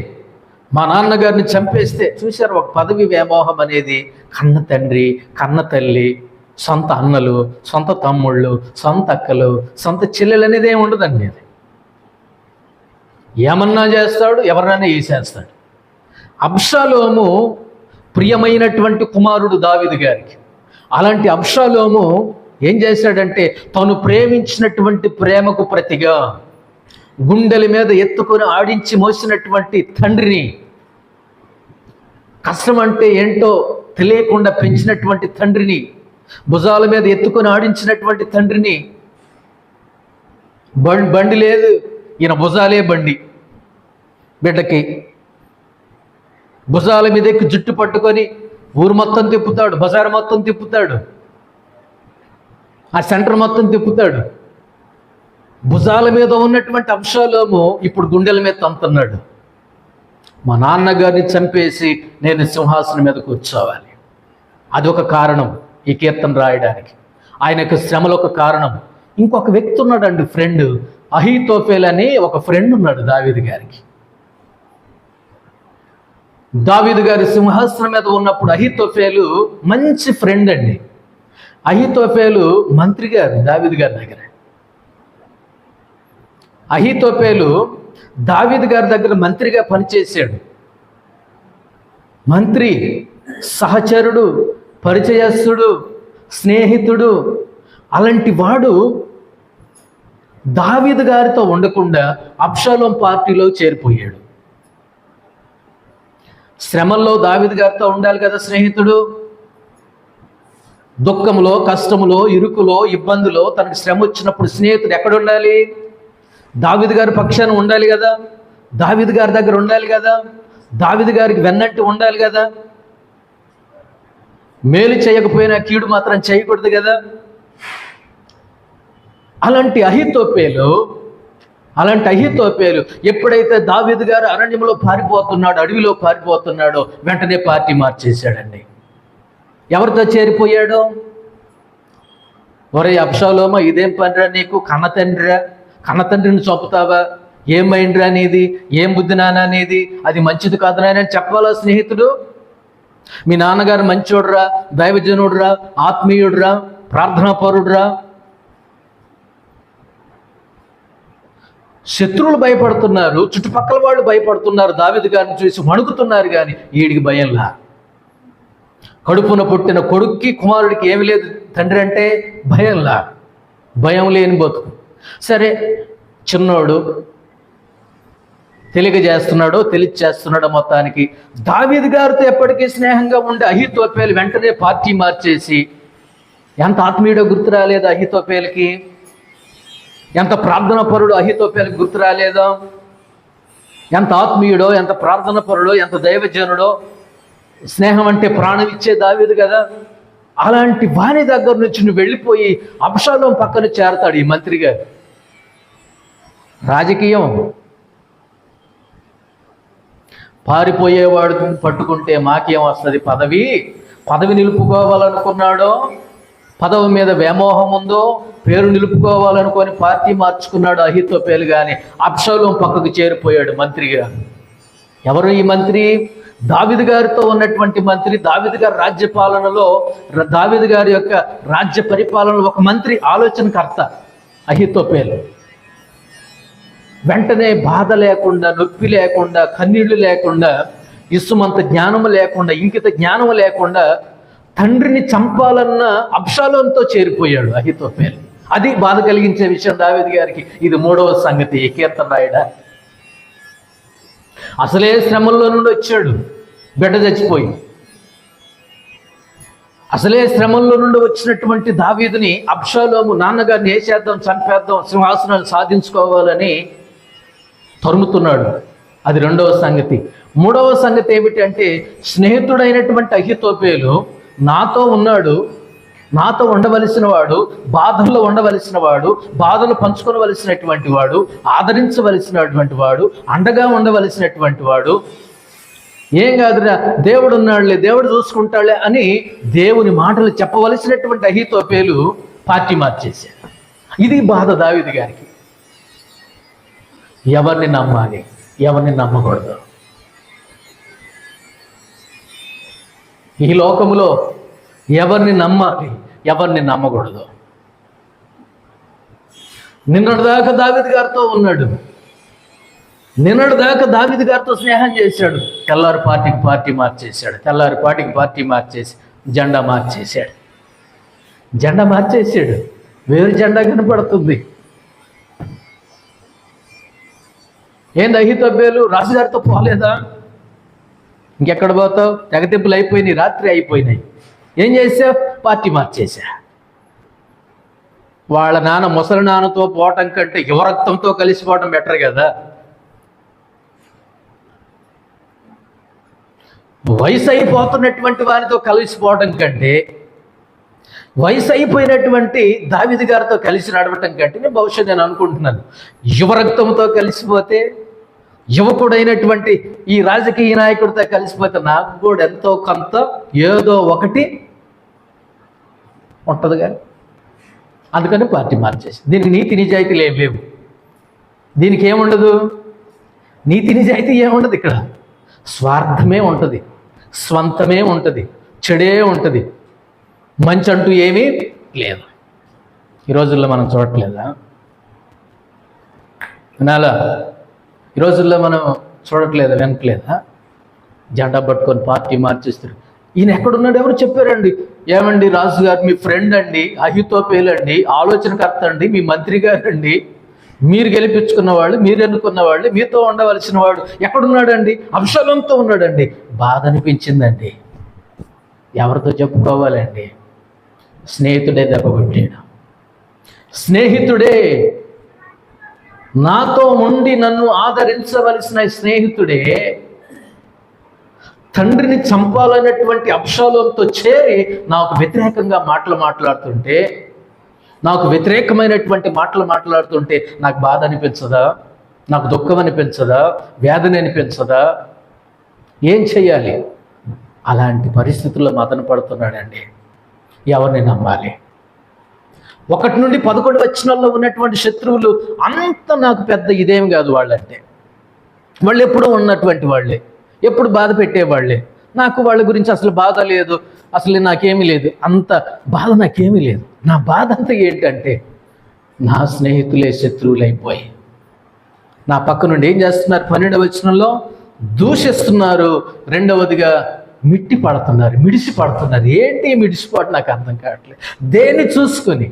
మా నాన్నగారిని చంపేస్తే. చూశారు, ఒక పదవి వ్యామోహం అనేది కన్న తండ్రి, కన్న తల్లి, సొంత అన్నలు, సొంత తమ్ముళ్ళు, సొంత అక్కలు, సొంత చెల్లెలు అనేది ఏమి ఉండదండి. అది ఏమన్నా చేస్తాడు, ఎవరినైనా వేసేస్తాడు. అబ్షాలోము ప్రియమైనటువంటి కుమారుడు దావీదు గారికి. అలాంటి అబ్షాలోము ఏం చేశాడంటే తను ప్రేమించినటువంటి ప్రేమకు ప్రతిగా గుండెల మీద ఎత్తుకొని ఆడించి మోసినటువంటి తండ్రిని, కష్టం అంటే ఏంటో తెలియకుండా పెంచినటువంటి తండ్రిని, భుజాల మీద ఎత్తుకొని ఆడించినటువంటి తండ్రిని, బండి లేదు, ఈయన భుజాలే బండి, బిడ్డకి భుజాల మీద ఎక్కి జుట్టు పట్టుకొని ఊరు మొత్తం తిప్పుతాడు, బజారు మొత్తం తిప్పుతాడు, ఆ సెంటర్ మొత్తం తిప్పుతాడు. భుజాల మీద ఉన్నటువంటి అబ్షాలోము ఇప్పుడు గుండెల మీద తంతున్నాడు. మా నాన్నగారిని చంపేసి నేను సింహాసనం మీద కూర్చోవాలి. అదొక కారణం ఈ కీర్తన రాయడానికి. ఆయన యొక్క శ్రమలో ఒక కారణం. ఇంకొక వ్యక్తి ఉన్నాడండి, ఫ్రెండ్. అహీతోఫెల్ అని ఒక ఫ్రెండ్ ఉన్నాడు దావీదు గారికి. దావీదు గారి సింహాసనం మీద ఉన్నప్పుడు అహీతోఫెలు మంచి ఫ్రెండ్ అండి. అహీతోఫెలు మంత్రి గారు దావీదు గారి దగ్గర. అహీతోఫెలు దావీదు గారి దగ్గర మంత్రిగా పనిచేశాడు. మంత్రి, సహచరుడు, పరిచయస్తుడు, స్నేహితుడు. అలాంటి వాడు దావీదు గారితో ఉండకుండా అబ్షాలోం పార్టీలో చేరిపోయాడు. శ్రమల్లో దావీదు గారితో ఉండాలి కదా స్నేహితుడు. దుఃఖంలో, కష్టములో, ఇరుకులో, ఇబ్బందులో తనకు శ్రమ వచ్చినప్పుడు స్నేహితుడు ఎక్కడ ఉండాలి? దావీదు గారి పక్షాన ఉండాలి కదా, దావీదు గారి దగ్గర ఉండాలి కదా, దావీదు గారికి వెన్నట్టు ఉండాలి కదా. మేలు చేయకపోయినా కీడు మాత్రం చేయకూడదు కదా. అలాంటి అహీతోఫెలు ఎప్పుడైతే దావీదు గారు అరణ్యంలో పారిపోతున్నాడో, అడవిలో పారిపోతున్నాడో, వెంటనే పార్టీ మార్చేశాడండి. ఎవరితో చేరిపోయాడో? ఒరే అబ్షాలోమా, ఇదేం పనిరా నీకు? కన్నతండ్రిని చంపుతావా? ఏం మైండ్రా అనేది, ఏం బుద్ధి నాన్న అనేది, అది మంచిది కాదు నాయన అని చెప్పాలా స్నేహితుడు? మీ నాన్నగారు మంచోడురా, దైవజనుడురా, ఆత్మీయుడురా, ప్రార్థనాపరుడురా. శత్రువులు భయపడుతున్నారు, చుట్టుపక్కల వాళ్ళు భయపడుతున్నారు, దావీదు గారిని చూసి వణుకుతున్నారు, కానీ వీడికి భయంలా. కడుపున పుట్టిన కొడుక్కి, కుమారుడికి ఏమి లేదు తండ్రి అంటే భయంలా. భయం లేని బతుకు. సరే, చిన్నోడు తెలియజేస్తున్నాడో తెలియచేస్తున్నాడో మొత్తానికి దావీదు గారితో ఎప్పటికీ స్నేహంగా ఉండే అహీతోపేలు వెంటనే పార్టీ మార్చేసి, ఎంత ఆత్మీయుడో గుర్తు రాలేదా అహీతోపేలుకి? ఎంత ప్రార్థన పరుడు అహీతోపేలుకి గుర్తు రాలేదా? ఎంత ఆత్మీయుడో, ఎంత ప్రార్థన పరుడో, ఎంత దైవజనుడో, స్నేహం అంటే ప్రాణం ఇచ్చే దావీదు కదా. అలాంటి వాని దగ్గర నుంచి నువ్వు వెళ్ళిపోయి అబ్షాలోం పక్కన చేరతాడు ఈ మంత్రి గారు. రాజకీయం. పారిపోయేవాడు పట్టుకుంటే మాకేం వస్తుంది? పదవి నిలుపుకోవాలనుకున్నాడో, పదవి మీద వ్యామోహం ఉందో, పేరు నిలుపుకోవాలనుకొని పార్టీ మార్చుకున్నాడు అహీతోపేలు. కానీ అబ్షాలోం పక్కకు చేరిపోయాడు మంత్రిగా. ఎవరు ఈ మంత్రి? దావీదు గారితో ఉన్నటువంటి మంత్రి. దావీదు గారి రాజ్యపాలనలో, దావీదు గారి యొక్క రాజ్య పరిపాలనలో ఒక మంత్రి, ఆలోచనకర్త అహీతోపేలు. వెంటనే బాధ లేకుండా, నొప్పి లేకుండా, కన్నీళ్లు లేకుండా, ఇసుమంత జ్ఞానము లేకుండా, ఇంకిత జ్ఞానము లేకుండా తండ్రిని చంపాలన్న అబ్షాలోంతో చేరిపోయాడు అహీతోపేలు. అది బాధ కలిగించే విషయం దావీదు గారికి. ఇది 3వ సంగతి. కీర్తన రాయడా అసలే శ్రమల్లో నుండి వచ్చాడు, బిడ్డ చచ్చిపోయి. అసలే శ్రమల్లో నుండి వచ్చినటువంటి దావీదుని అబ్షాలోము నాన్నగారిని వేసేద్దాం, చంపేద్దాం, సింహాసనాలు సాధించుకోవాలని తరుముతున్నాడు. అది 2వ సంగతి. 3వ సంగతి ఏమిటి అంటే, స్నేహితుడైనటువంటి అహీతోపేలు నాతో ఉన్నాడు, నాతో ఉండవలసిన వాడు, బాధల్లో ఉండవలసిన వాడు, బాధలు పంచుకోవలసినటువంటి వాడు, ఆదరించవలసినటువంటి వాడు, అండగా ఉండవలసినటువంటి వాడు. ఏం కాదురా, దేవుడు ఉన్నాడులే, దేవుడు చూసుకుంటాడులే అని దేవుని మాటలు చెప్పవలసినటువంటి అహీతోపేలు పార్టీ మార్చేశాడు. ఇది బాధ దావీదు గారికి. ఎవరిని నమ్మాలి, ఎవరిని నమ్మకూడదు? ఈ లోకములో ఎవరిని నమ్మాలి, ఎవరిని నమ్మకూడదు? నిన్నటిదాకా దావీదు గారితో ఉన్నాడు, నిన్నటిదాకా దావీదు గారితో స్నేహం చేశాడు. తెల్లారి పార్టీ మార్చేశాడు. తెల్లారి పార్టీ మార్చేసి జెండా మార్చేశాడు. వేరు జెండా కనపడుతుంది. ఏంది అహీతోపేలు రాజుగారితో పోలేదా? ఇంకెక్కడ పోతావు? తెగతింపులు అయిపోయినాయి, రాత్రి అయిపోయినాయి. ఏం చేసావు? పార్టీ మార్చేసా. వాళ్ళ నాన్న ముసలి నాన్నతో పోవటం కంటే యువరక్తంతో కలిసిపోవటం బెటర్ కదా. వయసు అయిపోతున్నటువంటి వారితో కలిసిపోవటం కంటే, వయసు అయిపోయినటువంటి దావీదు గారితో కలిసి నడవటం కంటే, నేను అనుకుంటున్నాను, యువరక్తంతో కలిసిపోతే, యువకుడైనటువంటి ఈ రాజకీయ నాయకుడితో కలిసిపోతే నాకు కూడా ఎంతో కొంత ఏదో ఒకటి ఉంటుంది కానీ. అందుకని పార్టీ మార్చేసి. దీనికి నీతి నిజాయితీలు ఏం లేవు. దీనికి ఏముండదు, నీతి నిజాయితీ ఏముండదు. ఇక్కడ స్వార్థమే ఉంటుంది, స్వంతమే ఉంటుంది, చెడే ఉంటుంది, మంచి అంటూ ఏమీ లేదు. ఈ రోజుల్లో మనం చూడట్లేదా? వినాలా? ఈ రోజుల్లో మనం చూడట్లేదా, వినట్లేదా? జెండా పట్టుకొని పార్టీ మార్చేస్తారు. ఈయన ఎక్కడున్నాడు? ఎవరు చెప్పారండి? ఏమండి, రాజు గారు మీ ఫ్రెండ్ అండి, అహీతోపేలు అండి, ఆలోచనకర్త అండి, మీ మంత్రి గారు అండి, మీరు గెలిపించుకున్న వాళ్ళు, మీరు ఎన్నుకున్న వాళ్ళు, మీతో ఉండవలసిన వాడు ఎక్కడున్నాడండి? అబ్షాలోంతో ఉన్నాడండి. బాధ అనిపించిందండి. ఎవరితో చెప్పుకోవాలండి? స్నేహితుడే దెబ్బకొట్టాడు. స్నేహితుడే, నాతో ఉండి నన్ను ఆదరించవలసిన స్నేహితుడే తండ్రిని చంపాలన్నటువంటి అబ్షాలోంతో చేరి నాకు వ్యతిరేకంగా మాట్లాడుతుంటే, నాకు వ్యతిరేకమైనటువంటి మాట్లాడుతుంటే నాకు బాధ అనిపించదా? నాకు దుఃఖం అనిపించదా? వేదన అనిపించదా? ఏం చెయ్యాలి? అలాంటి పరిస్థితుల్లో మదన పడుతున్నాడండి. ఎవరిని నమ్మాలి? 1 నుండి 11 వచనాల్లో ఉన్నటువంటి శత్రువులు అంత నాకు పెద్ద ఇదేం కాదు. వాళ్ళంటే వాళ్ళు ఎప్పుడూ ఉన్నటువంటి వాళ్ళే, ఎప్పుడు బాధ పెట్టేవాళ్ళే. నాకు వాళ్ళ గురించి అసలు బాధ లేదు, అసలు నాకేమీ లేదు, అంత బాధ నాకేమీ లేదు. నా బాధ అంతా ఏంటంటే, నా స్నేహితులే శత్రువులైపోయి నా పక్క నుండి ఏం చేస్తున్నారు? 12వ వచనంలో దూషిస్తున్నారు. 2వదిగా మిడిసి పడుతున్నారు. ఏంటి మిడిసిపాటు? నాకు అర్థం కావట్లేదు. దేన్ని చూసుకొని?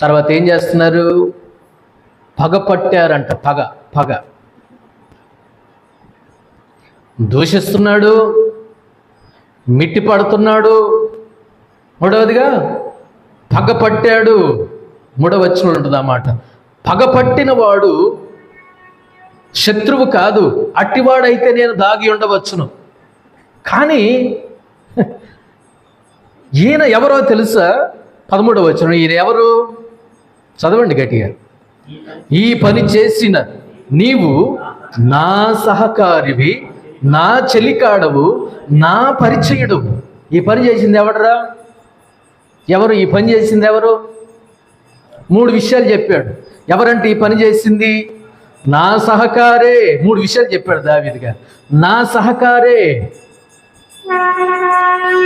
తర్వాత ఏం చేస్తున్నారు? పగ పట్టారంట. పగ దూషిస్తున్నాడు, మిట్టి పడుతున్నాడు. మూడవదిగా పగ పట్టాడు. మూడవ వచనంలో ఉంటుంది ఆ మాట. పగ పట్టిన వాడు శత్రువు కాదు, అట్టివాడైతే నేను దాగి ఉండవచ్చును. కానీ ఈయన ఎవరో తెలుసా? 13వ వచనం. ఈయన ఎవరు? చదవండి గట్టిగా. ఈ పని చేసిన నీవు నా సహకారివి, నా చెలికాడవు, నా పరిచయుడు. ఈ పని చేసింది ఎవడరా? ఎవరు ఈ పని చేసింది? ఎవరు? 3 విషయాలు చెప్పాడు. ఎవరంటే ఈ పని చేసింది? నా సహకారే. 3 విషయాలు చెప్పాడు దావీదుగా. నా సహకారే.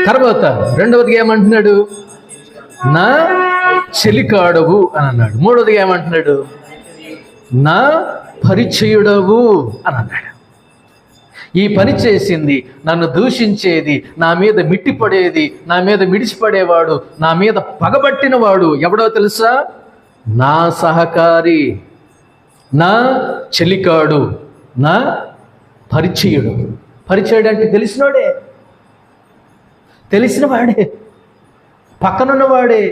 తర్వాత రెండవదిగా ఏమంటున్నాడు? నా చెలికాడవు అని అన్నాడు. మూడవదిగా ఏమంటున్నాడు? నా పరిచయుడవు అని అన్నాడు. ఈ పని చేసింది, నన్ను దూషించేది, నా మీద మిట్టిపడేది, నా మీద మిడిచిపడేవాడు, నా మీద పగబట్టిన వాడు ఎవడో తెలుసా? నా సహకారి, నా చెలికాడు, నా పరిచయుడు. పరిచయుడు అంటే తెలిసినవాడే, పక్కనున్నవాడే,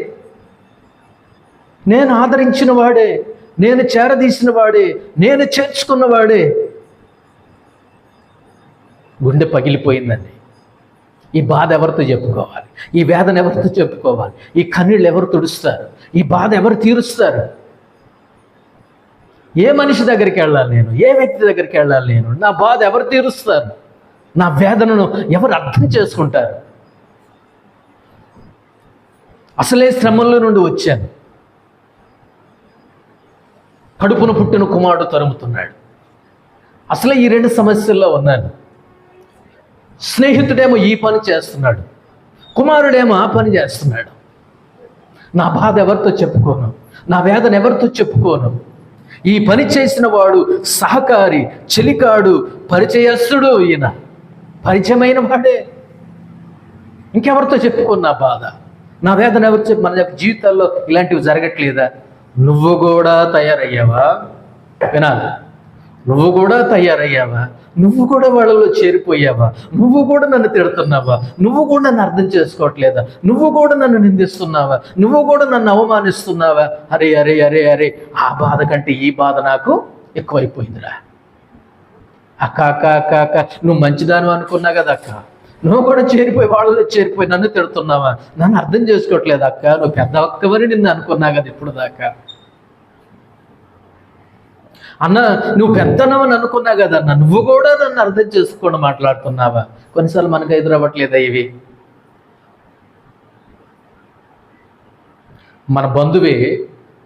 నేను ఆదరించిన వాడే, నేను చేరదీసిన వాడే, నేను చేర్చుకున్నవాడే. గుండె పగిలిపోయిందండి. ఈ బాధ ఎవరితో చెప్పుకోవాలి? ఈ వేదన ఎవరితో చెప్పుకోవాలి? ఈ కన్నీళ్ళు ఎవరు తుడుస్తారు? ఈ బాధ ఎవరు తీరుస్తారు? ఏ మనిషి దగ్గరికి వెళ్ళాలి నేను? ఏ వ్యక్తి దగ్గరికి వెళ్ళాలి నేను? నా బాధ ఎవరు తీరుస్తారు? నా వేదనను ఎవరు అర్థం చేసుకుంటారు? అసలే శ్రమల్లో నుండి వచ్చాను. కడుపున పుట్టిన కుమారుడు తరుముతున్నాడు. అసలే ఈ 2 సమస్యల్లో ఉన్నాను. స్నేహితుడేమో ఈ పని చేస్తున్నాడు, కుమారుడేమో ఆ పని చేస్తున్నాడు. నా బాధ ఎవరితో చెప్పుకోను? నా వేదన ఎవరితో చెప్పుకోను? ఈ పని చేసిన వాడు సహకారి, చెలికాడు, పరిచయస్తుడు. ఈయన పరిచయమైన వాడే. ఇంకెవరితో చెప్పుకోను నా బాధ, నా వేదన ఎవరు చెప్పు? మన యొక్క జీవితాల్లో ఇలాంటివి జరగట్లేదా? నువ్వు కూడా తయారయ్యావా? వినాలి. నువ్వు కూడా తయారయ్యావా? నువ్వు కూడా వాళ్ళలో చేరిపోయావా? నువ్వు కూడా నన్ను తిడుతున్నావా? నువ్వు కూడా నన్ను అర్థం చేసుకోవట్లేదా? నువ్వు కూడా నన్ను నిందిస్తున్నావా? నువ్వు కూడా నన్ను అవమానిస్తున్నావా? అరే అరే అరే అరే, ఆ బాధ కంటే ఈ బాధ నాకు ఎక్కువైపోయిందిరా. అక్క అక్క అక్క అక్క, నువ్వు మంచిదాను అనుకున్నా కదా అక్క, నువ్వు కూడా చేరిపోయి వాళ్ళలో చేరిపోయి నన్ను తిడుతున్నావా? నన్ను అర్థం చేసుకోవట్లేదు అక్క, నువ్వు పెద్ద ఒక్కవని నిన్ను అనుకున్నా కదా ఇప్పుడు దాకా. అన్న, నువ్వు పెద్దనవని అనుకున్నా కదా అన్న, నువ్వు కూడా నన్ను అర్థం చేసుకోండి మాట్లాడుతున్నావా? కొన్నిసార్లు మనకు ఎదురవ్వట్లేదా ఇవి? మన బంధువే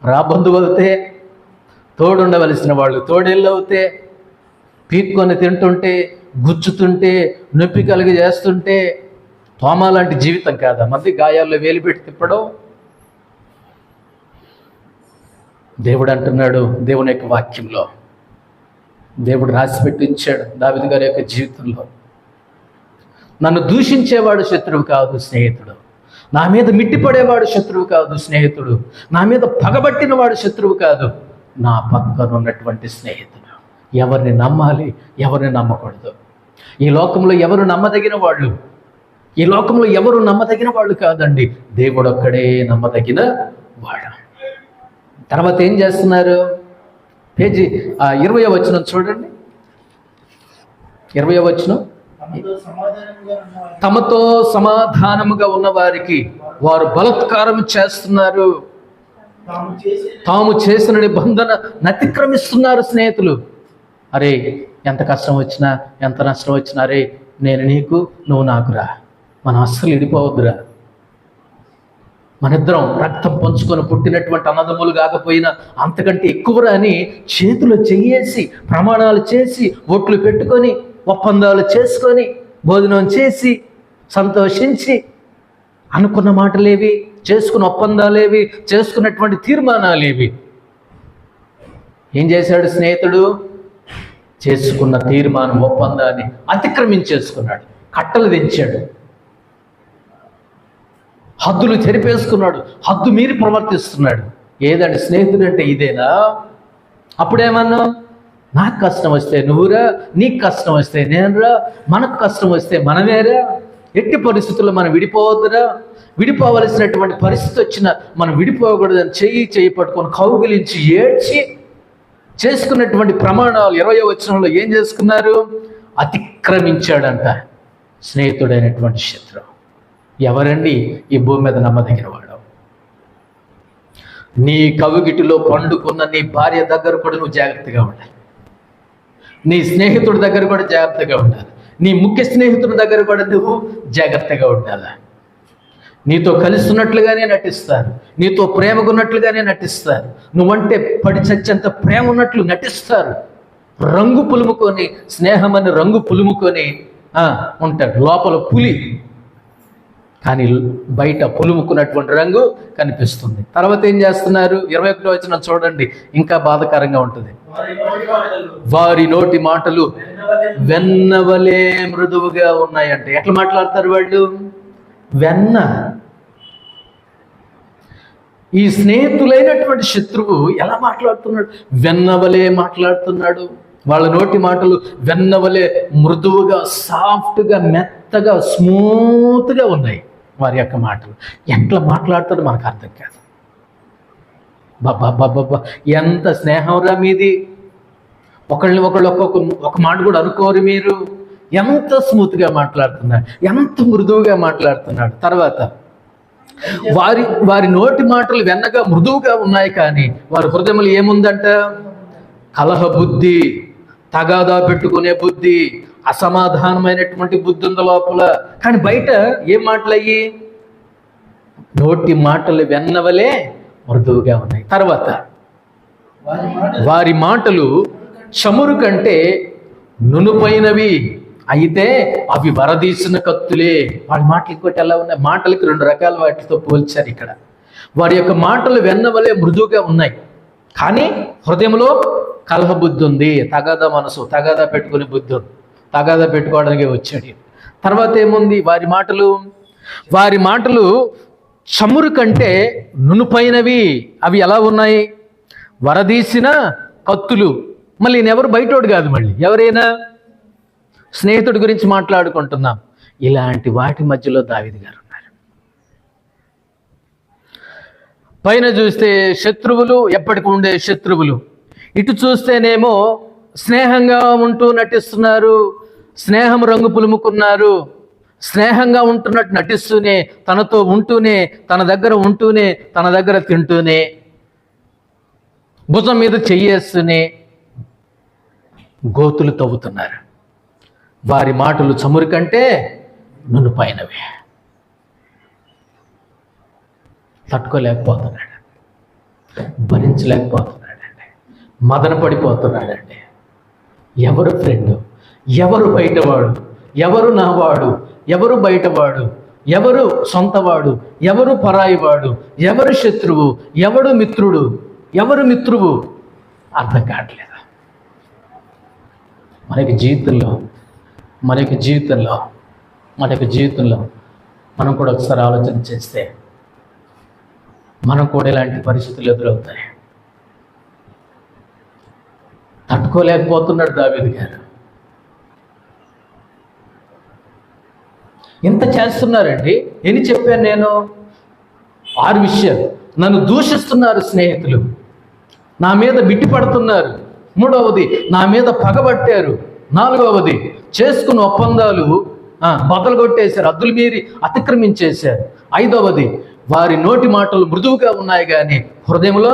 రా బంధువు అవుతే, తోడుండవలసిన వాళ్ళు తోడేళ్ళు అవుతే, పీక్కొని తింటుంటే, గుచ్చుతుంటే, నొప్పి కలిగి చేస్తుంటే, తోమ లాంటి జీవితం కాదా మంది? గాయాల్లో వేలు పెట్టి తిప్పడం. దేవుడు అంటున్నాడు, దేవుని యొక్క వాక్యంలో దేవుడు రాసి పెట్టించాడు దావీదు గారి యొక్క జీవితంలో, నన్ను దూషించేవాడు శత్రువు కాదు స్నేహితుడు, నా మీద మిట్టిపడేవాడు శత్రువు కాదు స్నేహితుడు, నా మీద పగబట్టిన వాడు శత్రువు కాదు, నా పక్కన ఉన్నటువంటి స్నేహితుడు. ఎవరిని నమ్మాలి, ఎవరిని నమ్మకూడదు? ఈ లోకంలో ఎవరు నమ్మదగిన వాళ్ళు? ఈ లోకంలో ఎవరు నమ్మదగిన వాళ్ళు కాదండి. దేవుడు ఒక్కడే నమ్మదగిన వాడు. తర్వాత ఏం చేస్తున్నారు? పేజీ 20వ వచనం చూడండి. 20వ వచనం. తమతో సమాధానముగా ఉన్న వారికి వారు బలత్కారం చేస్తున్నారు, తాము చేసిన నిబంధన అతిక్రమిస్తున్నారు. స్నేహితులు, అరే ఎంత కష్టం వచ్చినా, ఎంత నష్టం వచ్చినా, అరే నేను నీకు, నువ్వు నాకురా, మనం అస్సలు విడిపోవద్దురా, మనిద్దరం రక్తం పంచుకొని పుట్టినటువంటి అన్నదమ్ములు కాకపోయినా అంతకంటే ఎక్కువరా అని చేతులు చెయ్యేసి, ప్రమాణాలు చేసి, ఒట్లు పెట్టుకొని, ఒప్పందాలు చేసుకొని, భోజనం చేసి, సంతోషించి, అనుకున్న మాటలేవి, చేసుకున్న ఒప్పందాలేవి, చేసుకున్నటువంటి తీర్మానాలేవి. ఏం చేశాడు స్నేహితుడు? చేసుకున్న తీర్మానం, ఒప్పందాన్ని అతిక్రమించేసుకున్నాడు, కట్టలు తెంచాడు, హద్దులు తెరిపేసుకున్నాడు, హద్దు మీరి ప్రవర్తిస్తున్నాడు. ఏదండి స్నేహితుడు అంటే ఇదేనా? అప్పుడేమన్నా నాకు కష్టం వస్తే నువ్వురా, నీకు కష్టం వస్తే నేనురా, మనకు కష్టం వస్తే మనమేరా. ఎట్టి పరిస్థితుల్లో మనం విడిపోవద్దురా. విడిపోవలసినటువంటి పరిస్థితి వచ్చినా మనం విడిపోకూడదని చెయ్యి పట్టుకొని కౌగిలించి ఏడ్చి చేసుకున్నటువంటి ప్రమాణాలు 20వ వచనంలో ఏం చేసుకున్నారు? అతిక్రమించాడంట స్నేహితుడైనటువంటి శత్రువు. ఎవరండి ఈ భూమి మీద నమ్మదగిన వాడు? నీ కవిగిటిలో పండుకున్న నీ భార్య దగ్గర కూడా నువ్వు జాగ్రత్తగా ఉండాలి. నీ స్నేహితుడి దగ్గర కూడా జాగ్రత్తగా ఉండాలి. నీ ముఖ్య స్నేహితుడి దగ్గర కూడా నువ్వు జాగ్రత్తగా ఉండాలి. నీతో కలిసి ఉన్నట్లుగానే నటిస్తారు, నీతో ప్రేమగా ఉన్నట్లుగానే నటిస్తారు, నువ్వంటే పడి చచ్చేంత ప్రేమ ఉన్నట్లు నటిస్తారు. రంగు పులుముకొని, స్నేహం అని రంగు పులుముకొని ఉంటాడు. లోపల పులి, కానీ బయట పులుముకున్నటువంటి రంగు కనిపిస్తుంది. తర్వాత ఏం చేస్తున్నారు? 21వ వచనం చూడండి, ఇంకా బాధాకరంగా ఉంటుంది. వారి నోటి మాటలు వెన్నవలే మృదువుగా ఉన్నాయంటే ఎట్లా మాట్లాడతారు వాళ్ళు? వెన్న. ఈ స్నేహితులైనటువంటి శత్రువు ఎలా మాట్లాడుతున్నాడు? వెన్నవలే మాట్లాడుతున్నాడు. వాళ్ళ నోటి మాటలు వెన్నవలే మృదువుగా, సాఫ్ట్గా, మెత్తగా, స్మూత్గా ఉన్నాయి వారి యొక్క మాటలు. ఎట్లా మాట్లాడతాడో మనకు అర్థం కాదు. బాబా ఎంత స్నేహంరా మీది, ఒకళ్ళు ఒక మాట కూడా అనుకోరు మీరు. ఎంత స్మూత్గా మాట్లాడుతున్నాడు, ఎంత మృదువుగా మాట్లాడుతున్నాడు. తర్వాత వారి నోటి మాటలు వెన్నగా మృదువుగా ఉన్నాయి, కానీ వారి హృదయంలో ఏముందంట? కలహ బుద్ధి, తగాదా పెట్టుకునే బుద్ధి, అసమాధానమైనటువంటి బుద్ధి ఉంది లోపల. కానీ బయట ఏం మాటలయ్యి? నోటి మాటలు వెన్నవలే మృదువుగా ఉన్నాయి. తర్వాత వారి మాటలు చమురు కంటే నునుపైనవి, అయితే అవి వరదీసిన కత్తులే. వాళ్ళ మాటలు ఇంకోటి ఎలా ఉన్నాయి? మాటలకి 2 రకాల వాటితో పోల్చారు ఇక్కడ. వారి యొక్క మాటలు వెన్నవలే మృదువుగా ఉన్నాయి, కానీ హృదయంలో కలహ బుద్ధి ఉంది, తగాదా మనసు, తగాదా పెట్టుకునే బుద్ధి ఉంది, తగాదా పెట్టుకోవడానికి వచ్చాడు. తర్వాత ఏముంది? వారి మాటలు చమురు కంటే నునుపైనవి, అవి ఎలా ఉన్నాయి? వరదీసిన కత్తులు. మళ్ళీ నేనెవరు? బయటోడు కాదు, మళ్ళీ ఎవరైనా స్నేహితుడి గురించి మాట్లాడుకుంటున్నాం. ఇలాంటి వాటి మధ్యలో దావీదు గారు ఉన్నారు. పైన చూస్తే శత్రువులు, ఎప్పటికి ఉండే శత్రువులు. ఇటు చూస్తేనేమో స్నేహంగా ఉంటూ నటిస్తున్నారు, స్నేహం రంగు పులుముకున్నారు. స్నేహంగా ఉంటున్నట్టు నటిస్తూనే, తనతో ఉంటూనే, తన దగ్గర ఉంటూనే, తన దగ్గర తింటూనే, భుజం మీద చెయ్యేస్తూనే గోతులు తవ్వుతున్నారు. వారి మాటలు చమురు కంటే నునుపైనవి. తట్టుకోలేకపోతున్నాడు, భరించలేకపోతున్నాడండి, మదన పడిపోతున్నాడండి. ఎవరు ఫ్రెండు, ఎవరు బయటవాడు, ఎవరు నావాడు, ఎవరు బయటవాడు, ఎవరు సొంతవాడు, ఎవరు పరాయివాడు, ఎవరు శత్రువు, ఎవరు మిత్రువు అర్థం కావట్లేదు. మనకి జీవితంలో మనం కూడా ఒకసారి ఆలోచన చేస్తే మనం కూడా ఇలాంటి పరిస్థితులు ఎదురవుతాయి. తట్టుకోలేకపోతున్నాడు దావీదు గారు. ఇంత చేస్తున్నారండి. ఎన్ని చెప్పాను నేను? 6 విషయాలు. నన్ను దూషిస్తున్నారు స్నేహితులు, నా మీద బిట్టి పడుతున్నారు. 3వది, నా మీద పగబట్టారు. 4వది, చేసుకున్న ఒప్పందాలు బద్దలు కొట్టేశారు, అద్దులు మీరి అతిక్రమించేశారు. 5వది, వారి నోటి మాటలు మృదువుగా ఉన్నాయి, కానీ హృదయంలో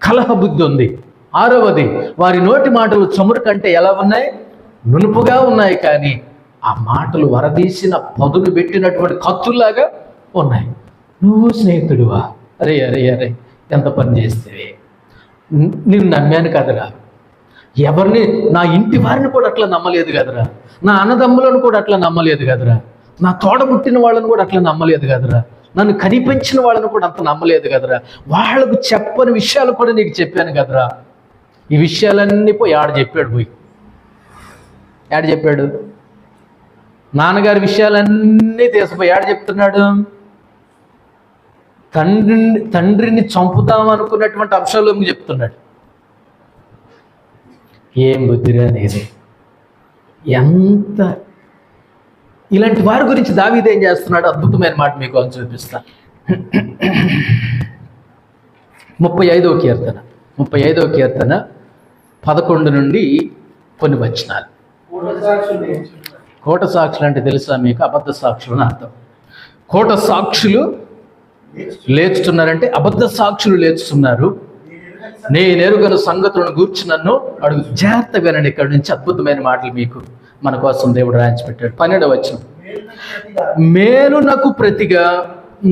కలహ బుద్ధి ఉంది. 6వది, వారి నోటి మాటలు చమురు కంటే ఎలా ఉన్నాయి? నునుపుగా ఉన్నాయి, కానీ ఆ మాటలు వరదీసిన పదులు పెట్టినటువంటి కత్తుల్లాగా ఉన్నాయి. నువ్వు స్నేహితుడివా? అరే అరే అరే ఎంత పని చేస్తేవే, నేను నమ్మాను కదరా, ఎవరిని, నా ఇంటి వారిని కూడా అట్లా నమ్మలేదు కదరా, నా అన్నదమ్ములను కూడా అట్లా నమ్మలేదు కదరా, నా తోడబుట్టిన వాళ్ళని కూడా అట్లా నమ్మలేదు కదరా, నన్ను కనిపించిన వాళ్ళని కూడా అంత నమ్మలేదు కదరా, వాళ్ళకు చెప్పని విషయాలు కూడా నీకు చెప్పాను కదరా. ఈ విషయాలన్నీ పోయి ఆడ చెప్పాడు. నాన్నగారి విషయాలన్నీ తీసిపోయి ఆడ చెప్తున్నాడు. తండ్రిని చంపుతాం అనుకున్నటువంటి అబ్షాలోము చెప్తున్నాడు. ఏం బుద్ధిరా అనేది. ఎంత ఇలాంటి వారి గురించి దావీదు ఏం చేస్తున్నాడు? అద్భుతమైన మాట మీకు అని చూపిస్తా. 35వ కీర్తన 11 నుండి కొన్ని వచనాలు. కోట సాక్షులు అంటే తెలుసా మీకు? అబద్ధ సాక్షులు అని అర్థం. కోట సాక్షులు లేచుతున్నారంటే అబద్ధ సాక్షులు లేచుతున్నారు. నేను ఎరుగను సంగతులను గూర్చి నన్ను అడుగు. జాగ్రత్తగా వినండి, ఇక్కడ నుంచి అద్భుతమైన మాటలు మీకు మన కోసం దేవుడు రాయించి పెట్టాడు. 12వ వచనం, మేలునకు ప్రతిగా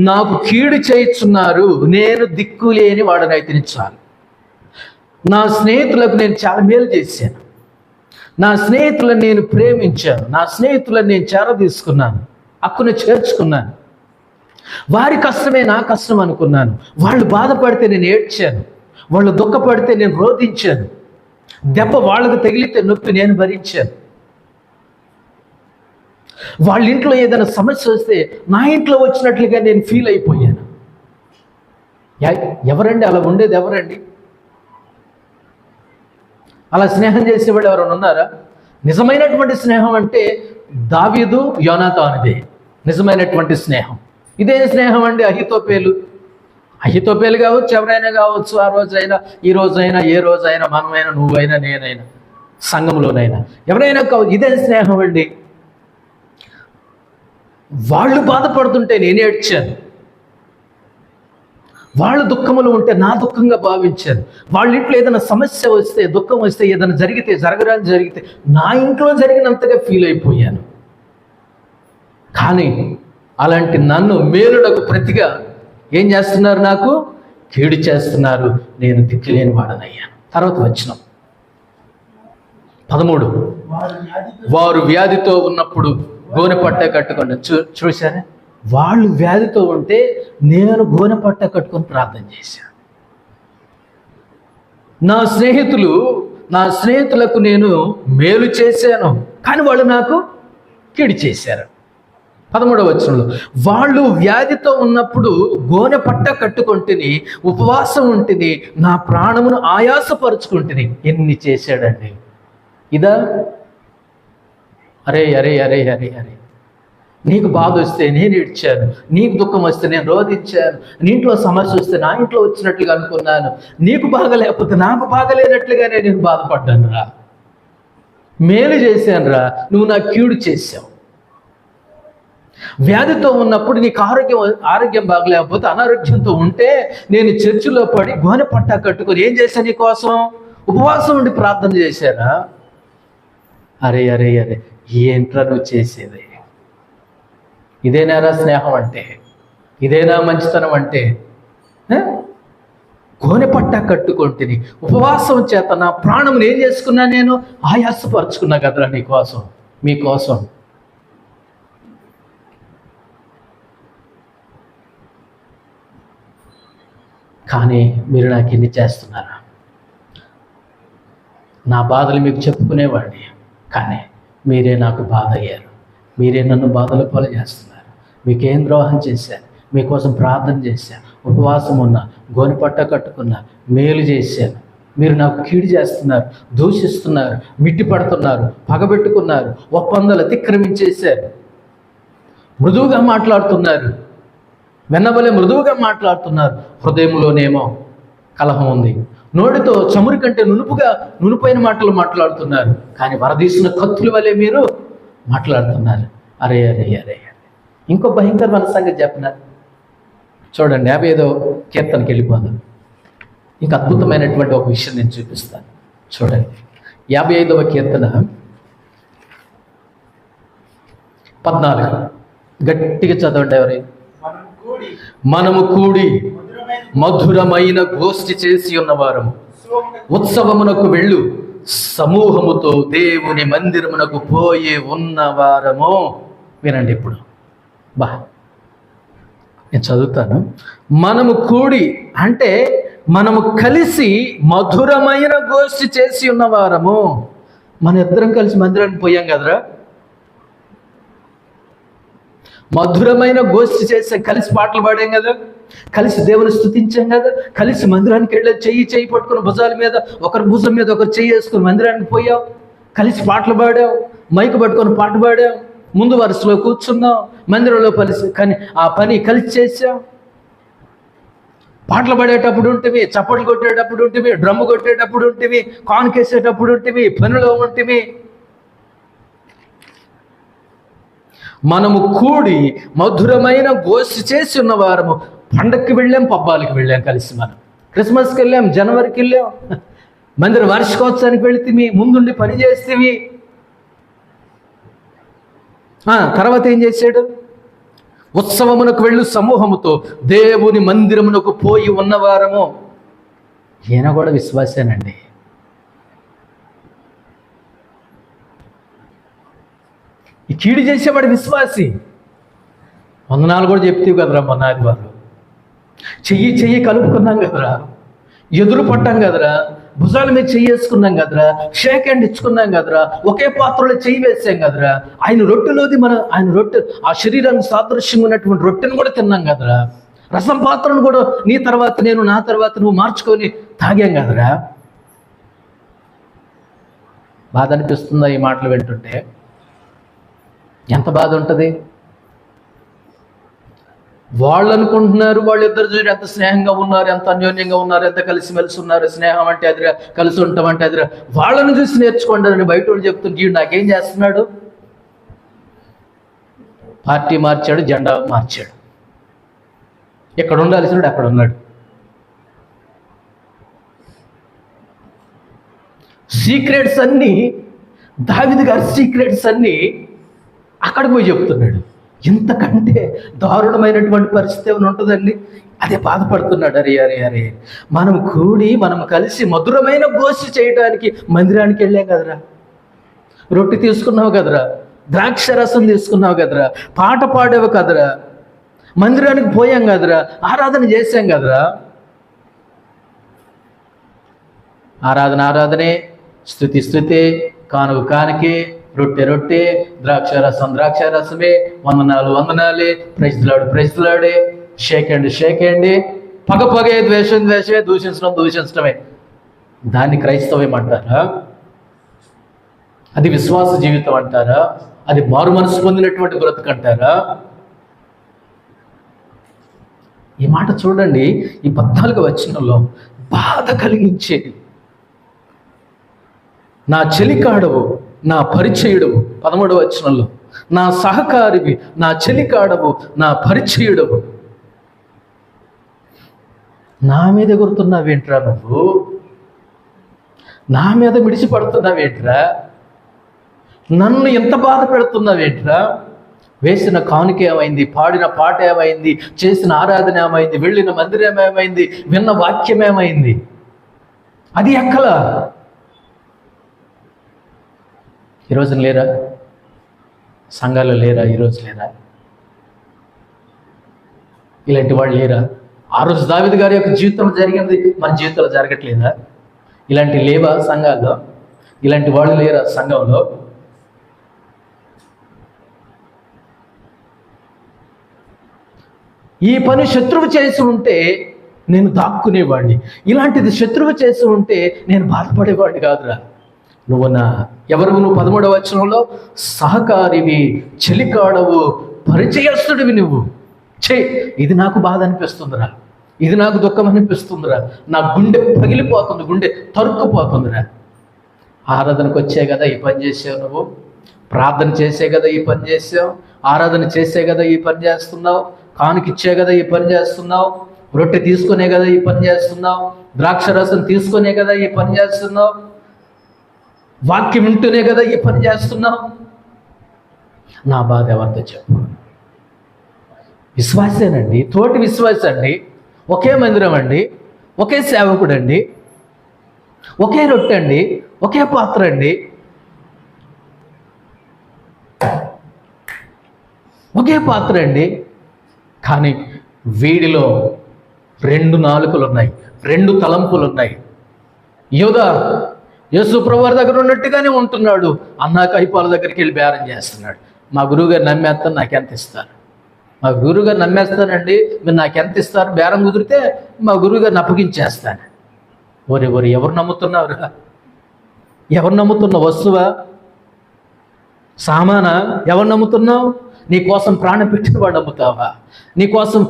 నాకు కీడు చేయుచున్నారు, నేను దిక్కు లేని వాడనైతే చాలు. నా స్నేహితులకు నేను చాలా మేలు చేశాను, నా స్నేహితులను నేను ప్రేమించాను, నా స్నేహితులను నేను చేరదీసుకున్నాను, హక్కును చేర్చుకున్నాను. వారి కష్టమే నా కష్టం అనుకున్నాను. వాళ్ళు బాధపడితే నేను ఏడ్చాను, వాళ్ళు దుఃఖపడితే నేను రోధించాను, దెబ్బ వాళ్ళకు తగిలితే నొప్పి నేను భరించాను. వాళ్ళ ఇంట్లో ఏదైనా సమస్య వస్తే నా ఇంట్లో వచ్చినట్లుగా నేను ఫీల్ అయిపోయాను. ఎవరండి అలా ఉండేది? ఎవరండి అలా స్నేహం చేసేవాళ్ళు ఎవరైనా ఉన్నారా? నిజమైనటువంటి స్నేహం అంటే దావీదు యోనాతానుదే నిజమైనటువంటి స్నేహం. ఇదే స్నేహం అండి అహితోపేలు కావచ్చు, ఎవరైనా కావచ్చు, ఆ రోజైనా ఈ రోజైనా ఏ రోజైనా మనమైనా నువ్వైనా నేనైనా సంఘంలోనైనా ఎవరైనా కావచ్చు, ఇదే స్నేహం అండి. వాళ్ళు బాధపడుతుంటే నేను ఏడ్చాను, వాళ్ళు దుఃఖములు ఉంటే నా దుఃఖంగా భావించాను. వాళ్ళ ఇంట్లో ఏదైనా సమస్య వస్తే, దుఃఖం వస్తే, ఏదైనా జరిగితే నా ఇంట్లో జరిగినంతగా ఫీల్ అయిపోయాను. కానీ అలాంటి నన్ను మేలులకు ప్రతిగా ఏం చేస్తున్నారు? నాకు కీడు చేస్తున్నారు, నేను దిక్కులేని వాడనయ్యాను. తర్వాత వచనం 13, వారు వ్యాధితో ఉన్నప్పుడు గోనె పట్ట కట్టుకొని. చూశారా? వాళ్ళు వ్యాధితో ఉంటే నేను గోనె పట్ట కట్టుకొని ప్రార్థన చేశాను. నా స్నేహితులకు నేను మేలు చేశాను, కానీ వాళ్ళు నాకు కీడు చేశారు. 13వ వచనంలో, వాళ్ళు వ్యాధితో ఉన్నప్పుడు గోనె పట్ట కట్టుకుంటుని, ఉపవాసం ఉంటుని, నా ప్రాణమును ఆయాసపరుచుకుంటుని. ఎన్ని చేశాడండి ఇదా? అరే అరే అరే అరే అరే నీకు బాధ వస్తే నేను ఏడ్చాను, నీకు దుఃఖం వస్తే నేను రోధించాను, నీ ఇంట్లో సమస్య వస్తే నా ఇంట్లో వచ్చినట్లుగా అనుకున్నాను, నీకు బాగలేకపోతే నాకు బాగలేనట్లుగానే నేను బాధపడ్డాను రా, మేలు చేశాను రా, నువ్వు నాకు కీడు చేశావు. వ్యాధితో ఉన్నప్పుడు నీకు ఆరోగ్యం బాగలేకపోతే, అనారోగ్యంతో ఉంటే నేను చర్చిలో పడి గోనె పట్టా కట్టుకొని ఏం చేశాను? నీ కోసం ఉపవాసం ఉండి ప్రార్థన చేశానా? అరే అరే అరే ఏంట్రా నువ్వు చేసేది? ఇదేనారా స్నేహం అంటే? ఇదేనా మంచితనం అంటే? గోనె పట్టా కట్టుకుంటుని ఉపవాసం చేత నా ప్రాణమును ఏం చేసుకున్నా? నేను ఆయాసపరుచుకున్నా కదరా నీకోసం, మీకోసం. కానీ మీరు నాకు ఎన్ని చేస్తున్నారా? నా బాధలు మీకు చెప్పుకునేవాడిని, కానీ మీరే నాకు బాధ అయ్యారు, మీరే నన్ను బాధల పాలు చేస్తున్నారు. మీకేం ద్రోహం చేశాను? మీకోసం ప్రార్థన చేశాను, ఉపవాసం ఉన్నా, గోనె పట్ట కట్టుకున్నా, మేలు చేశాను. మీరు నాకు కీడు చేస్తున్నారు, దూషిస్తున్నారు, మిట్టి పడుతున్నారు, పగబెట్టుకున్నారు, ఒప్పందాలు అతిక్రమించేశారు, మృదువుగా మాట్లాడుతున్నారు, వెన్నబలే మృదువుగా మాట్లాడుతున్నారు. హృదయంలోనేమో కలహం ఉంది, నోటితో చమురు కంటే నునుపైన మాటలు మాట్లాడుతున్నారు, కానీ వరదీసిన కత్తుల వలె మీరు మాట్లాడుతున్నారు. అరే అరే అరే ఇంకో భయంకరమైన సంగతి చెప్పిన చూడండి. 55వ కీర్తనకి వెళ్ళిపోదాం. ఇంకా అద్భుతమైనటువంటి ఒక విషయం నేను చూపిస్తాను. చూడండి 55వ కీర్తన 14. గట్టిగా చదవండి ఎవరైనా. మనము కూడి మధురమైన గోష్ఠి చేసి ఉన్నవారము, ఉత్సవమునకు వెళ్ళు సమూహముతో దేవుని మందిరమునకు పోయి ఉన్నవారము. వినండి ఇప్పుడు, నేను చదువుతాను. మనము కూడి అంటే మనము కలిసి మధురమైన గోష్ఠి చేసి ఉన్నవారము. మన ఇద్దరం కలిసి మందిరానికి పోయాం కదరా, మధురమైన గోష్ఠి చేసాం, కలిసి పాటలు పాడాం కదా, కలిసి దేవుని స్తుతించాం కదా, కలిసి మందిరానికి వెళ్ళి చెయ్యి పట్టుకుని భుజాల మీద ఒకరి భుజం మీద ఒకరు చెయ్యి వేసుకుని మందిరానికి పోయాం, కలిసి పాటలు పాడాం, మైకు పట్టుకొని పాట పాడాం, ముందు వరుసలో కూర్చున్నాం, మందిరంలో కానీ ఆ పని కలిసి చేసాం. పాటలు పాడేటప్పుడు ఉంటివి, చప్పట్లు కొట్టేటప్పుడు ఉంటివి, డ్రమ్ము కొట్టేటప్పుడు ఉంటివి, కానుకేసేటప్పుడు ఉంటివి, పనిలో ఉంటివి. మనము కూడి మధురమైన గోష్ఠి చేసి ఉన్న వారము. పండక్కి వెళ్ళాం, పబ్బాలకి వెళ్ళాం కలిసి. మనం క్రిస్మస్కి వెళ్ళాం, జనవరికి వెళ్ళాం, మందిర వార్షికోత్సవానికి వెళితివి, ముందుండి పని చేస్తేవి. తర్వాత ఏం చేశాడు? ఉత్సవమునకు వెళ్ళు సమూహముతో దేవుని మందిరమునకు పోయి ఉన్నవారము. ఈయన కూడా విశ్వాసేనండి. ఈ కీడు చేసేవాడు విశ్వాసి. వందనాలు కూడా చెప్తేవి కదరా మొన్న ఆదివారం. చెయ్యి కలుపుకున్నాం కదరా, ఎదురు పట్టాం కదరా, భుజాల మీద చెయ్యి వేసుకున్నాం కదరా, షేక్ హ్యాండ్ ఇచ్చుకున్నాం కదరా, ఒకే పాత్రలో చెయ్యి వేసాం కదరా, ఆయన రొట్టెలోది ఆయన రొట్టె, ఆ శరీరానికి సాదృశ్యంగా ఉన్నటువంటి రొట్టెను కూడా తిన్నాం కదరా, రసం పాత్రను కూడా నీ తర్వాత నేను, నా తర్వాత నువ్వు మార్చుకొని తాగాం కదరా. బాధ అనిపిస్తుందా ఈ మాటలు వింటుంటే? ఎంత బాధ ఉంటుంది? వాళ్ళు అనుకుంటున్నారు వాళ్ళిద్దరు చూసి ఎంత స్నేహంగా ఉన్నారు, ఎంత అన్యోన్యంగా ఉన్నారు, ఎంత కలిసిమెలిసి ఉన్నారు. స్నేహం అంటే అదిరా, కలిసి ఉంటాం అంటే అదిరా. వాళ్ళని చూసి నేర్చుకోండి అని బయట వాళ్ళు చెప్తుంటే వీడు నాకేం చేస్తున్నాడు? పార్టీ మార్చాడు, జెండా మార్చాడు. ఎక్కడ ఉండాల్సినాడు అక్కడ ఉన్నాడు. సీక్రెట్స్ అన్నీ, దావీదు గారి సీక్రెట్స్ అన్నీ అక్కడికి పోయి చెప్తున్నాడు. ఇంతకంటే దారుణమైనటువంటి పరిస్థితి ఏమైనా ఉంటుందండి? అదే బాధపడుతున్నాడు. అరే మనం కలిసి మధురమైన గోష్ఠి చేయడానికి మందిరానికి వెళ్ళాం కదరా, రొట్టె తీసుకున్నావు కదరా, ద్రాక్ష రసం తీసుకున్నావు కదరా, పాట పాడావు కదరా, మందిరానికి పోయాం కదరా, ఆరాధన చేశాం కదరా. ఆరాధనే, స్తుతి, కానుకే, రొట్టె, ద్రాక్ష రసమే, వందనాలే, ప్రైజ్లాడే, షేక్ హ్యాండ్, పగే, ద్వేషమే, దూషించడమే. దాన్ని క్రైస్తవం అంటారా? అది విశ్వాస జీవితం అంటారా? అది మారు మనసు పొందినటువంటి బ్రతుకు అంటారా? ఈ మాట చూడండి, ఈ 14వ వచనంలో బాధ కలిగించేది. నా చెలికాడవు, నా పరిచయుడవు. 13వ వచనంలో నా సహకారివి, నా చెలికాడవు, నా పరిచయుడవు. నా మీద ఎగురుతున్నావేంట్రా నువ్వు? నా మీద మిడిచిపడుతున్నావేంట్రా? నన్ను ఎంత బాధ పెడుతున్నావేంట్రా? వేసిన కానుక ఏమైంది? పాడిన పాట ఏమైంది? చేసిన ఆరాధన ఏమైంది? వెళ్ళిన మందిరం ఏమైంది? విన్న వాక్యం ఏమైంది? అది ఎక్కలా? ఈరోజు లేరా? సంఘాలు లేరా? ఈరోజు లేరా? ఇలాంటి వాళ్ళు లేరా? ఆ రోజు దావీదు గారి యొక్క జీవితంలో జరిగింది మన జీవితంలో జరగట్లేదా? ఇలాంటి లేవా సంఘాల్లో? ఇలాంటి వాళ్ళు లేరా సంఘంలో? ఈ పని శత్రువు చేసి ఉంటే నేను దాక్కునేవాడిని, ఇలాంటిది శత్రువు చేసి ఉంటే నేను బాధపడేవాడిని కాదురా. నువ్వు ఎవరు? నువ్వు 13వ వచనంలో సహకారివి, చెలికాడవు, పరిచయస్తుడివి నువ్వు. ఇది నాకు బాధ అనిపిస్తుందిరా, ఇది నాకు దుఃఖం అనిపిస్తుందిరా, నా గుండె పగిలిపోతుంది, గుండె తరుక్కుపోతుందిరా. ఆరాధనకు వచ్చే కదా ఈ పని చేసావు నువ్వు, ప్రార్థన చేసే కదా ఈ పని చేసావు, ఆరాధన చేసే కదా ఈ పని చేస్తున్నావు, కానుకిచ్చే కదా ఈ పని చేస్తున్నావు, రొట్టె తీసుకునే కదా ఈ పని చేస్తున్నావు, ద్రాక్ష రసం తీసుకునే కదా ఈ పని చేస్తున్నావు, వాక్యం వింటూనే కదా ఈ పని చేస్తున్నావు. నా బాధ ఎవరితో చెప్పు? విశ్వాసేనండి, తోటి విశ్వాసం అండి, ఒకే మందిరం అండి, ఒకే సేవకుడు అండి, ఒకే రొట్టె అండి, ఒకే పాత్ర అండి, ఒకే పాత్ర అండి. కానీ వీడిలో 2 నాలుకలు ఉన్నాయి, 2 తలంపులు ఉన్నాయి. యోధా యేసు ప్రభువారి దగ్గర ఉన్నట్టుగానే ఉంటున్నాడు, అన్నా కైపాల దగ్గరికి వెళ్ళి బేరం చేస్తున్నాడు. మా గురువుగారు నమ్మేస్తాను, నాకెంత ఇస్తారు? మా గురువుగారు నమ్మేస్తానండి, మీరు నాకు ఎంత ఇస్తారు, బేరం కుదిరితే మా గురువుగారిని అప్పగించేస్తాను. ఒరే ఎవరు నమ్ముతున్నావురా? ఎవరు నమ్ముతున్నావు? వస్తువా, సామానా? ఎవరు నమ్ముతున్నావు? నీ కోసం ప్రాణం పెట్టిన వాడు నమ్ముతావా? నీ కోసం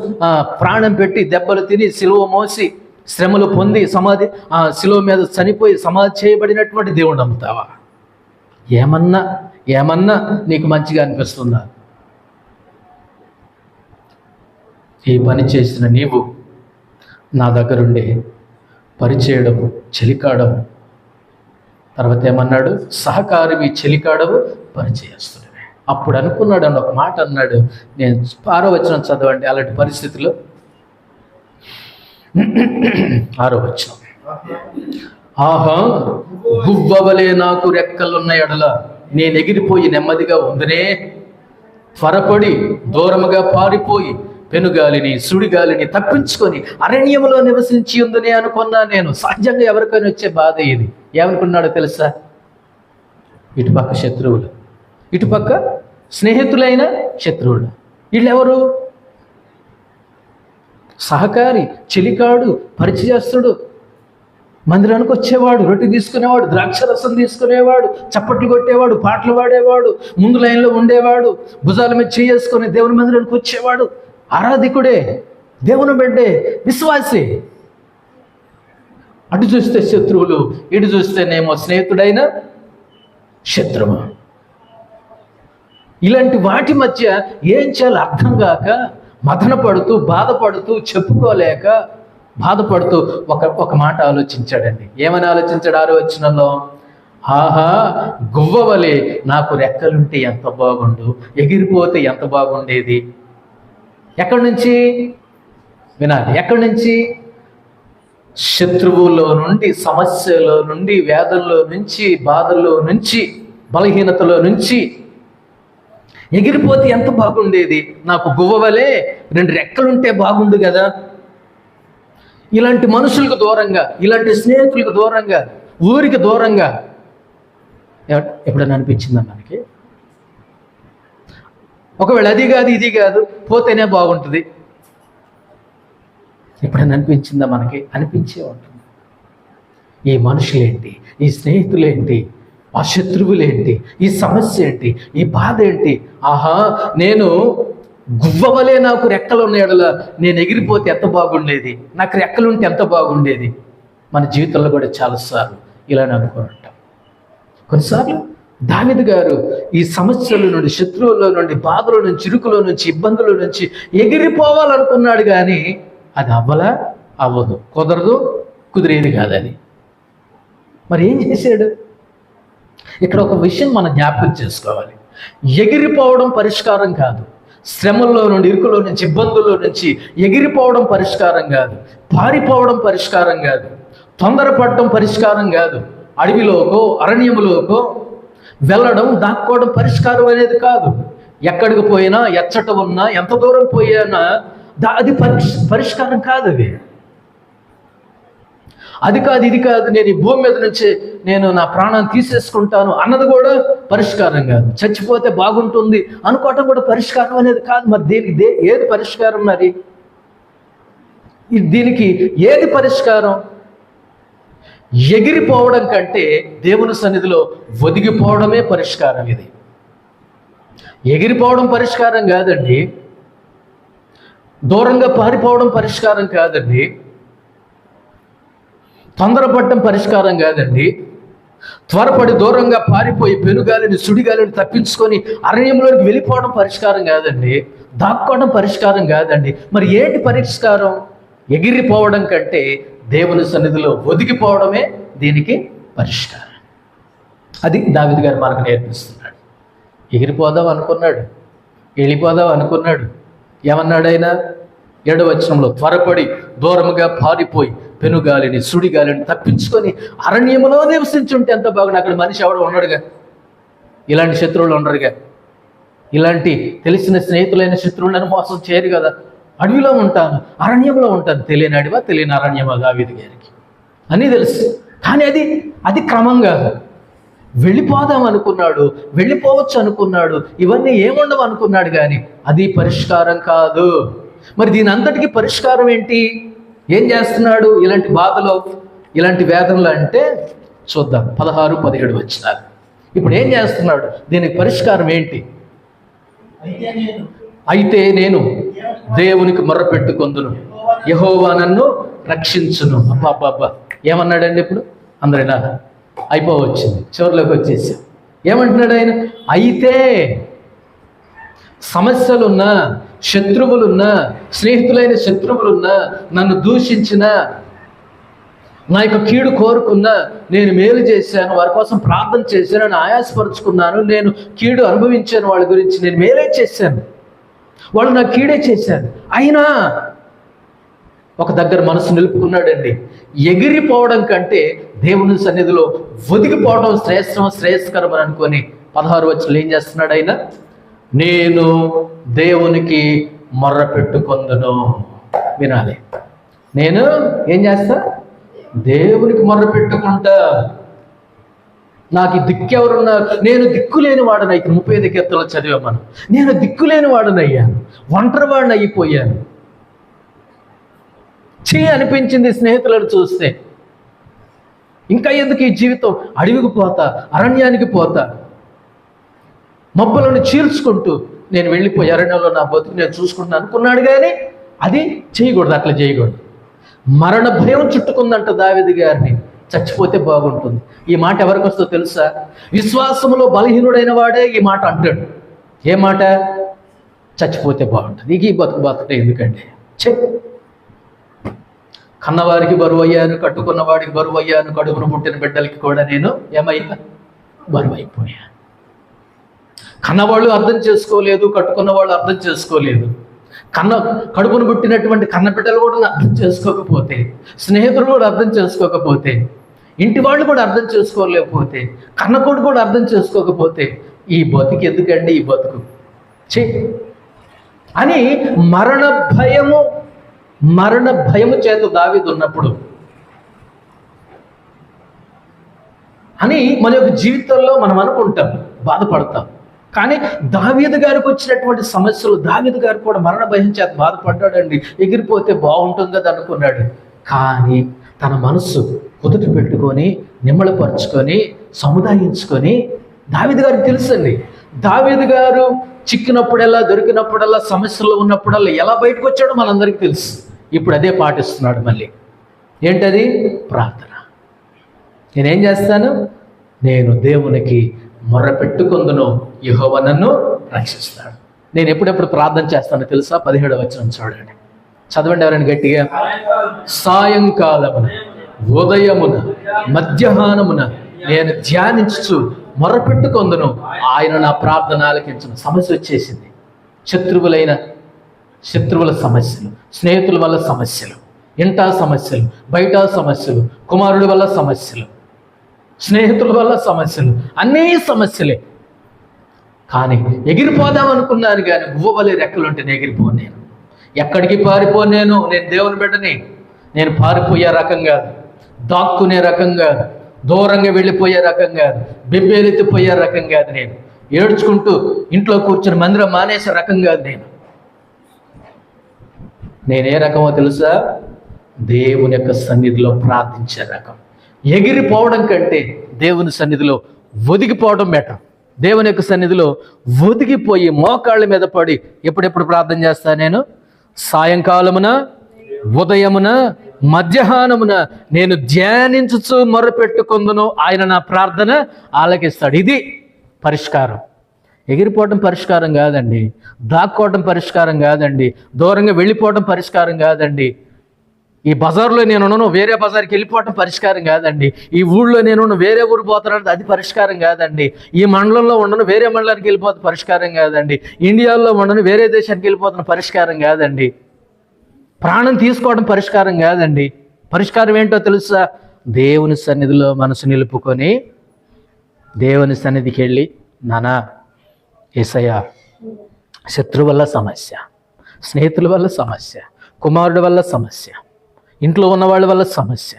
ప్రాణం పెట్టి దెబ్బలు తిని సిలువ మోసి శ్రమలు పొంది సిలువ మీద చనిపోయి సమాధి చేయబడినటువంటి దేవుడు నమ్ముతావా? ఏమన్నా నీకు మంచిగా అనిపిస్తుందా? ఈ పని చేసిన నీవు నా దగ్గరుండి పరిచేయడము, చెలికాడము, తర్వాత ఏమన్నాడు? సహకారివి, చెలికాడవు, పరిచయస్తుడివి. అప్పుడు అనుకున్నాడు అని ఒక మాట అన్నాడు. నేను 6వ వచనం చదవండి. అలాంటి పరిస్థితుల్లో 6వ వచనం, ఆహా గువ్వవలే నాకు రెక్కలున్న ఎడల నేను ఎగిరిపోయి నెమ్మదిగా ఉందనే, త్వరపడి దూరముగా పారిపోయి పెనుగాలిని సుడిగాలిని తప్పించుకొని అరణ్యములో నివసించి ఉందని అనుకున్నా నేను. సహజంగా ఎవరికైనా వచ్చే బాధ ఇది. ఏమనుకున్నాడో తెలుసా? ఇటుపక్క శత్రువులు, ఇటుపక్క స్నేహితులైన శత్రువులు. వీళ్ళెవరు? సహకారి, చెలికాడు, పరిచయస్తుడు. మందిరానికి వచ్చేవాడు, రొట్టె తీసుకునేవాడు, ద్రాక్షరసం తీసుకునేవాడు, చప్పట్లు కొట్టేవాడు, పాటలు పాడేవాడు, ముందు లైన్లో ఉండేవాడు, భుజాల మీద చేసుకొని దేవుని మందిరానికి వచ్చేవాడు. ఆరాధికుడే, దేవుని బిడ్డే, విశ్వాసి. అటు చూస్తే శత్రువులు, ఇటు చూస్తేనేమో స్నేహితుడైన శత్రువు. ఇలాంటి వాటి మధ్య ఏం చేయాలో అర్థం కాక మదన పడుతూ, బాధపడుతూ, చెప్పుకోలేక బాధపడుతూ ఒక మాట ఆలోచించాడండి. ఏమని ఆలోచించాడు? 6వ వచనంలో, ఆహా గువ్వవలే నాకు రెక్కలుంటే ఎంత బాగుండు, ఎగిరిపోతే ఎంత బాగుండేది. ఎక్కడి నుంచి వినాలి? ఎక్కడి నుంచి? శత్రువులో నుండి, సమస్యలో నుండి, వేదనలో నుంచి, బాధల్లో నుంచి, బలహీనతలో నుంచి ఎగిరిపోతే ఎంత బాగుండేది. నాకు గువ్వవలే 2 రెక్కలుంటే బాగుండు కదా. ఇలాంటి మనుషులకు దూరంగా, ఇలాంటి స్నేహితులకు దూరంగా, ఊరికి దూరంగా ఎప్పుడైనా అనిపించిందా మనకి? ఒకవేళ అది కాదు ఇది కాదు పోతేనే బాగుంటుంది ఎప్పుడైనా అనిపించిందా మనకి? అనిపించే ఉంటుంది. ఈ మనుషులేంటి, ఈ స్నేహితులేంటి, ఆ శత్రువులేంటి, ఈ సమస్య ఏంటి, ఈ బాధ ఏంటి? ఆహా నేను గువ్వవలే నాకు రెక్కలు ఉన్న ఎడల నేను ఎగిరిపోతే ఎంత బాగుండేది, నాకు రెక్కలుంటే ఎంత బాగుండేది. మన జీవితంలో కూడా చాలాసార్లు ఇలానే అనుకుంటాం. కొన్నిసార్లు దావీదు గారు ఈ సమస్యల నుండి, శత్రువుల నుండి, బాధల నుంచి, చిరుకుల నుంచి, ఇబ్బందుల నుంచి ఎగిరిపోవాలనుకున్నాడు. కానీ అది అవ్వదు, కుదరదు, కుదిరేది కాదు అది. మరి ఏం చేశాడు? ఇక్కడ ఒక విషయం మనం జ్ఞాపకం చేసుకోవాలి. ఎగిరిపోవడం పరిష్కారం కాదు. శ్రమల్లో నుండి, ఇరుకులో నుంచి, ఇబ్బందుల్లో నుంచి ఎగిరిపోవడం పరిష్కారం కాదు. పారిపోవడం పరిష్కారం కాదు. తొందరపడటం పరిష్కారం కాదు. అడవిలోకో అరణ్యములోకో వెళ్ళడం, దాక్కోవడం పరిష్కారం అనేది కాదు. ఎక్కడికి పోయినా, ఎచ్చట ఉన్నా, ఎంత దూరం పోయినా అది పరిష్కారం కాదు. అది కాదు, ఇది కాదు, నేను ఈ భూమి మీద నుంచి నేను నా ప్రాణాన్ని తీసేసుకుంటాను అన్నది కూడా పరిష్కారం కాదు. చచ్చిపోతే బాగుంటుంది అనుకోవటం కూడా పరిష్కారం అనేది కాదు. మరి దీనికి ఏది పరిష్కారం? మరి దీనికి ఏది పరిష్కారం? ఎగిరిపోవడం కంటే దేవుని సన్నిధిలో ఒదిగిపోవడమే పరిష్కారం. ఇది ఎగిరిపోవడం పరిష్కారం కాదండి. దూరంగా పారిపోవడం పరిష్కారం కాదండి. తొందరపడటం పరిష్కారం కాదండి. త్వరపడి దూరంగా పారిపోయి పెనుగాలిని సుడిగాలిని తప్పించుకొని అరణ్యంలోకి వెళ్ళిపోవడం పరిష్కారం కాదండి. దాక్కోవడం పరిష్కారం కాదండి. మరి ఏంటి పరిష్కారం? ఎగిరిపోవడం కంటే దేవుని సన్నిధిలో ఒదిగిపోవడమే దీనికి పరిష్కారం. అది దావీదు గారు మనకు నేర్పిస్తున్నాడు. ఎగిరిపోదాం అనుకున్నాడు, వెళ్ళిపోదాం అనుకున్నాడు. ఏమన్నాడు ఆయన? 7వ వచనంలో, త్వరపడి దూరముగా పారిపోయి పెనుగాలిని సుడిగాలిని తప్పించుకొని అరణ్యములో నివసించుంటే ఎంత బాగుంది. అక్కడ మనిషి ఎవడో ఉండడుగా, ఇలాంటి శత్రువులు ఉండరుగా, ఇలాంటి తెలిసిన స్నేహితులైన శత్రువులను మోసం చేయరు కదా. అడవిలో ఉంటాను, అరణ్యంలో ఉంటాను. తెలియని అడవా, తెలియని అరణ్యమా దావీదు గారికి అన్నీ తెలుసు. కానీ అది క్రమం కాదు. వెళ్ళిపోదాం అనుకున్నాడు, వెళ్ళిపోవచ్చు అనుకున్నాడు, ఇవన్నీ ఏముండవు అనుకున్నాడు, కానీ అది పరిష్కారం కాదు. మరి దీని అంతటికీ పరిష్కారం ఏంటి? ఏం చేస్తున్నాడు ఇలాంటి బాధలో, ఇలాంటి వేదనలు అంటే? చూద్దాం 16-17 వచనాలు. ఇప్పుడు ఏం చేస్తున్నాడు? దీనికి పరిష్కారం ఏంటి? అయితే నేను దేవునికి మొర్రపెట్టుకొందును, యెహోవా నన్ను రక్షించును. అబ్బా ఏమన్నాడండి? ఇప్పుడు అందరిలా అయిపోవచ్చింది, చివరిలోకి వచ్చేసాం. ఏమంటున్నాడు ఆయన? అయితే సమస్యలున్నా, శత్రువులున్నా, స్నేహితులైన శత్రువులున్నా, నన్ను దూషించిన, నా యొక్క కీడు కోరుకున్నా, నేను మేలు చేశాను, వారి కోసం ప్రార్థన చేశాను, నేను ఆయాసపరుచుకున్నాను, నేను కీడు అనుభవించాను, వాళ్ళ గురించి నేను మేలే చేశాను, వాళ్ళు నాకు కీడే చేశారు, అయినా ఒక దగ్గర మనసు నిలుపుకున్నాడండి. ఎగిరిపోవడం కంటే దేవుని సన్నిధిలో ఒదిగిపోవడం శ్రేయస్కరం అని అనుకొని 16 వచనంలో ఏం చేస్తున్నాడు ఆయన? నేను దేవునికి మొర్ర పెట్టుకొందును. వినాలి, నేను ఏం చేస్తా? దేవునికి మొర్ర పెట్టుకుంటా. నాకు దిక్కెవరున్నారు? నేను దిక్కులేని వాడనై 35 కీర్తనలు చదివాం మనం. నేను దిక్కులేని వాడనయ్యాను, ఒంటరి వాడిని అయిపోయాను. అనిపించింది స్నేహితులను చూస్తే. ఇంకా ఎందుకు ఈ జీవితం? అడవికి పోతా, అరణ్యానికి పోతా, మబ్బులను చీల్చుకుంటూ నేను వెళ్ళిపోయి అరణ్యంలో నా బతుకు నేను చూసుకుంటున్నాను అనుకున్నాడు, కానీ అది చేయకూడదు, అట్లా చేయకూడదు. మరణ భయం చుట్టుకుందంట దావీదు గారిని. చచ్చిపోతే బాగుంటుంది. ఈ మాట ఎవరికి వస్తుందో తెలుసా? విశ్వాసములో బలహీనుడైన వాడే ఈ మాట అంటాడు. ఏ మాట? చచ్చిపోతే బాగుంటుంది. ఈ బతుకుతే ఎందుకండి? కన్నవారికి బరువు అయ్యాను, కట్టుకున్న వాడికి బరువు అయ్యాను, కడుపును పుట్టిన బిడ్డలకి కూడా నేను ఏమయ్యా? బరువు అయిపోయాను. కన్నవాళ్ళు అర్థం చేసుకోలేదు, కట్టుకున్న వాళ్ళు అర్థం చేసుకోలేదు, కడుపును పుట్టినటువంటి కన్న బిడ్డలు కూడా అర్థం చేసుకోకపోతే, స్నేహితులు కూడా అర్థం చేసుకోకపోతే, ఇంటి వాళ్ళు కూడా అర్థం చేసుకోలేకపోతే, కన్నకొడు కూడా అర్థం చేసుకోకపోతే, ఈ బతుకు ఎందుకండి? ఈ బతుకు అని మరణ భయము చేత దావీదు ఉన్నప్పుడు అని మన యొక్క జీవితంలో మనం అనుకుంటాం, బాధపడతాం. కానీ దావీదు గారికి వచ్చినటువంటి సమస్యలు, దావీదు గారు కూడా మరణ భయం చేత బాధపడ్డాడండి. ఎగిరిపోతే బాగుంటుంది కదా అనుకున్నాడు. కానీ తన మనస్సు కుదుట పెట్టుకొని, నిమ్మళపరుచుకొని, సముదాయించుకొని, దావీదు గారికి తెలుసండి, దావీదు గారు చిక్కినప్పుడల్లా, దొరికినప్పుడల్లా, సమస్యలు ఉన్నప్పుడల్లా ఎలా బయటకు వచ్చాడో మనందరికీ తెలుసు. ఇప్పుడు అదే పాటిస్తున్నాడు మళ్ళీ. ఏంటది? ప్రార్థన. నేనేం చేస్తాను? నేను దేవునికి మొర్ర పెట్టుకొందును, యెహోవా నన్ను రక్షిస్తాడు. నేను ఎప్పుడెప్పుడు ప్రార్థన చేస్తానో తెలుసా? 17వ వచనం చూడండి, చదవండి ఎవరైనా గట్టిగా. సాయంకాలమున, ఉదయమున, మధ్యాహ్నమున నేను ధ్యానించు మొర్ర పెట్టుకొందును, ఆయన నా ప్రార్థన ఆలకించును. సమస్య వచ్చేసింది. శత్రువుల సమస్యలు, స్నేహితుల వల్ల సమస్యలు, ఇంటా సమస్యలు, బయట సమస్యలు, కుమారుడి వల్ల సమస్యలు, స్నేహితుల వల్ల సమస్యలు, అన్నీ సమస్యలే. కానీ ఎగిరిపోదాం అనుకున్నాను, కానీ గువ్వవలే రెక్కలుంటే ఎగిరిపోను. నేను ఎక్కడికి పారిపోను. నేను దేవుని బిడ్డని. నేను పారిపోయే రకం కాదు, దాక్కునే రకం కాదు, దూరంగా వెళ్ళిపోయే రకం కాదు, బెబ్బేలెత్తిపోయే రకం కాదు. నేను ఏడ్చుకుంటూ ఇంట్లో కూర్చుని మందిరం మానేసే రకం కాదు. నేనే రకమో తెలుసా? దేవుని యొక్క సన్నిధిలో ప్రార్థించే రకం. ఎగిరిపోవడం కంటే దేవుని సన్నిధిలో ఒదిగిపోవడం బెటర్. దేవుని యొక్క సన్నిధిలో ఒదిగిపోయి మోకాళ్ళ మీద పడి ఎప్పుడెప్పుడు ప్రార్థన చేస్తా? నేను సాయంకాలమున, ఉదయమున, మధ్యాహ్నమున నేను ధ్యానించుచు మొర్రపెట్టుకొందును, ఆయన నా ప్రార్థన ఆలకిస్తాడు. ఇది పరిష్కారం. ఎగిరిపోవడం పరిష్కారం కాదండి, దాక్కోవడం పరిష్కారం కాదండి, దూరంగా వెళ్ళిపోవడం పరిష్కారం కాదండి, ఈ బజార్లో నేను వేరే బజార్కి వెళ్ళిపోవడం పరిష్కారం కాదండి, ఈ ఊళ్ళో నేను వేరే ఊరు పోతున్నాడు అది పరిష్కారం కాదండి, ఈ మండలంలో ఉండను వేరే మండలానికి వెళ్ళిపోతున్న పరిష్కారం కాదండి, ఇండియాలో ఉండను వేరే దేశానికి వెళ్ళిపోతున్న పరిష్కారం కాదండి, ప్రాణం తీసుకోవడం పరిష్కారం కాదండి. పరిష్కారం ఏంటో తెలుసా? దేవుని సన్నిధిలో మనసు నిలుపుకొని దేవుని సన్నిధికి వెళ్ళి, నానా యేసయ్యా, శత్రువు వల్ల సమస్య, స్నేహితుల వల్ల సమస్య, కుమారుడు వల్ల సమస్య, ఇంట్లో ఉన్న వాళ్ళ వల్ల సమస్య,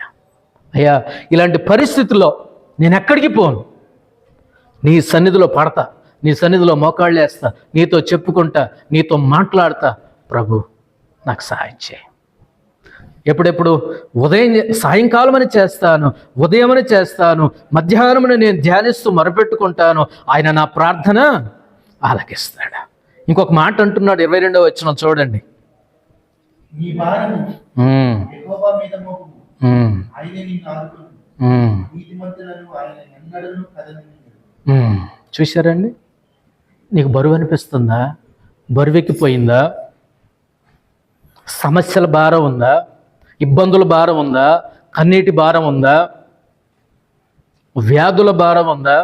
అయ్యా ఇలాంటి పరిస్థితుల్లో నేను ఎక్కడికి పోను, నీ సన్నిధిలో పడతా, నీ సన్నిధిలో మోకాళ్ళు వేస్తా, నీతో చెప్పుకుంటా, నీతో మాట్లాడతా. ప్రభు నాకు సహాయం చేయి. ఎప్పుడెప్పుడు సాయంకాలం అని చేస్తాను, ఉదయమని చేస్తాను, మధ్యాహ్నమని నేను ధ్యానిస్తూ మొరపెట్టుకుంటాను. ఆయన నా ప్రార్థన ఆలకిస్తాడు. ఇంకొక మాట అంటున్నాడు 22వ వచనం చూడండి. చూశారండి? నీకు బరువు అనిపిస్తుందా? బరువెక్కిపోయిందా? సమస్యల భారం ఉందా? ఇబ్బందుల భారం ఉందా? కన్నీటి భారం ఉందా? వ్యాధుల భారం ఉందా?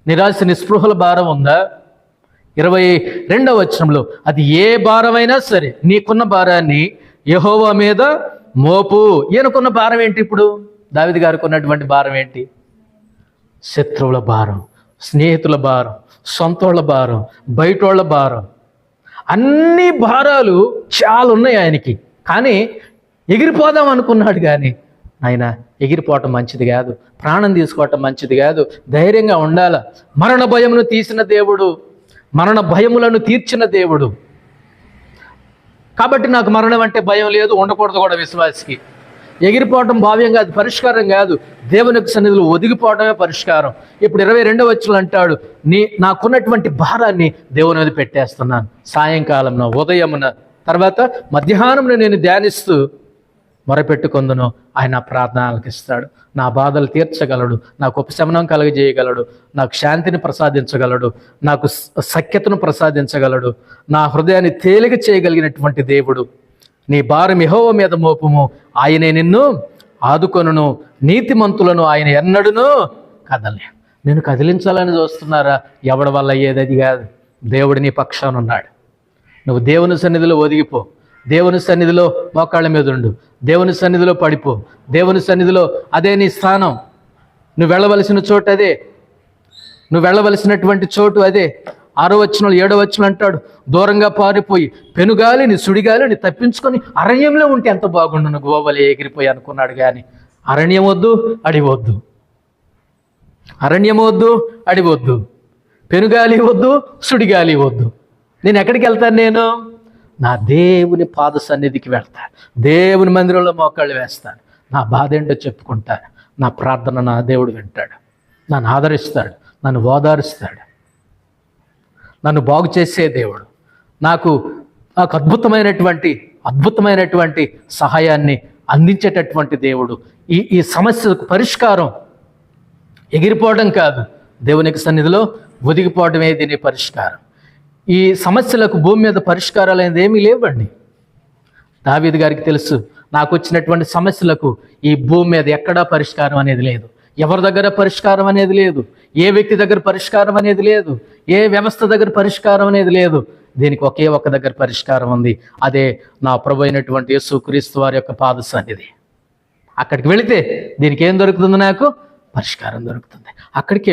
నిరాశ నిస్పృహల భారం ఉందా? 22వ వచనంలో అది ఏ భారమైనా సరే నీకున్న భారాన్ని యెహోవా మీద మోపు. ఈయనకున్న భారం ఏంటి? ఇప్పుడు దావీదు గారికి ఉన్నటువంటి భారం ఏంటి? శత్రువుల భారం, స్నేహితుల భారం, సొంతోళ్ళ భారం, బయటోళ్ళ భారం, అన్ని భారాలు చాలా ఉన్నాయి ఆయనకి. కానీ ఎగిరిపోదాం అనుకున్నాడు. కానీ ఆయన ఎగిరిపోవటం మంచిది కాదు, ప్రాణం తీసుకోవటం మంచిది కాదు, ధైర్యంగా ఉండాల. మరణ భయమును తీసిన దేవుడు, మరణ భయములను తీర్చిన దేవుడు. కాబట్టి నాకు మరణం అంటే భయం లేదు, ఉండకూడదు కూడా విశ్వాసికి. ఎగిరిపోవటం భావ్యం కాదు, పరిష్కారం కాదు. దేవుని సన్నిధిలో ఒదిగిపోవడమే పరిష్కారం. ఇప్పుడు 22వ వచనం అంటాడు, నాకున్నటువంటి భారాన్ని దేవుని మీద పెట్టేస్తున్నాను. సాయంకాలంలో, ఉదయమున, తర్వాత మధ్యాహ్నంలో నేను ధ్యానిస్తూ మొరపెట్టుకొందును. ఆయన ప్రార్థన ఆలకిస్తాడు. నా బాధలు తీర్చగలడు, నాకు ఉపశమనం కలుగజేయగలడు, నాకు శాంతిని ప్రసాదించగలడు, నాకు సఖ్యతను ప్రసాదించగలడు, నా హృదయాన్ని తేలిక చేయగలిగినటువంటి దేవుడు. నీ భారం యెహోవా మీద మోపుము, ఆయనే నిన్ను ఆదుకొనును. నీతిమంతులను ఆయన ఎన్నడును కదలే. నేను కదిలించాలని చూస్తున్నారా? ఎవడి వల్ల అయ్యేది కాదు. దేవుడు నీ పక్షాన ఉన్నాడు. నువ్వు దేవుని సన్నిధిలో ఒదిగిపో, దేవుని సన్నిధిలో మోకాళ్ళ మీద ఉండు, దేవుని సన్నిధిలో పడిపో, దేవుని సన్నిధిలో అదే నీ స్థానం. నువ్వు వెళ్ళవలసిన చోటు అదే, నువ్వు వెళ్ళవలసినటువంటి చోటు అదే. 6వ వచనం 7వ వచనం అంటాడు, దూరంగా పారిపోయి పెనుగాలిని సుడిగాలిని తప్పించుకొని అరణ్యంలో ఉంటే ఎంత బాగుండును, గోవలే ఎగిరిపోయి అనుకున్నాడు. కానీ అరణ్యం వద్దు, అడివద్దు, అరణ్యం వద్దు, అడివద్దు, పెనుగాలి వద్దు, సుడిగాలి వద్దు. నేను ఎక్కడికి వెళ్తాను? నేను నా దేవుని పాద సన్నిధికి వెళ్తాను, దేవుని మందిరంలో మోకాళ్ళు వేస్తాను, నా బాధ ఏంటో చెప్పుకుంటాను. నా ప్రార్థన నా దేవుడు వింటాడు, నన్ను ఆదరిస్తాడు, నన్ను ఓదారుస్తాడు, నన్ను బాగు చేసే దేవుడు, నాకు అద్భుతమైనటువంటి సహాయాన్ని అందించేటటువంటి దేవుడు. ఈ సమస్యకు పరిష్కారం ఎగిరిపోవడం కాదు, దేవునికి సన్నిధిలో ఒదిగిపోవడమే దీని పరిష్కారం. ఈ సమస్యలకు భూమి మీద పరిష్కారాలు అనేది ఏమీ లేవండి. దావీదు గారికి తెలుసు, నాకు వచ్చినటువంటి సమస్యలకు ఈ భూమి మీద ఎక్కడా పరిష్కారం అనేది లేదు, ఎవరి దగ్గర పరిష్కారం అనేది లేదు, ఏ వ్యక్తి దగ్గర పరిష్కారం అనేది లేదు, ఏ వ్యవస్థ దగ్గర పరిష్కారం అనేది లేదు. దీనికి ఒకే ఒక్క దగ్గర పరిష్కారం ఉంది, అదే నా ప్రభు అయినటువంటి యేసుక్రీస్తు వారి యొక్క పాద సన్నిధి. అక్కడికి వెళితే దీనికి ఏం దొరుకుతుంది? నాకు పరిష్కారం దొరుకుతుంది. అక్కడికే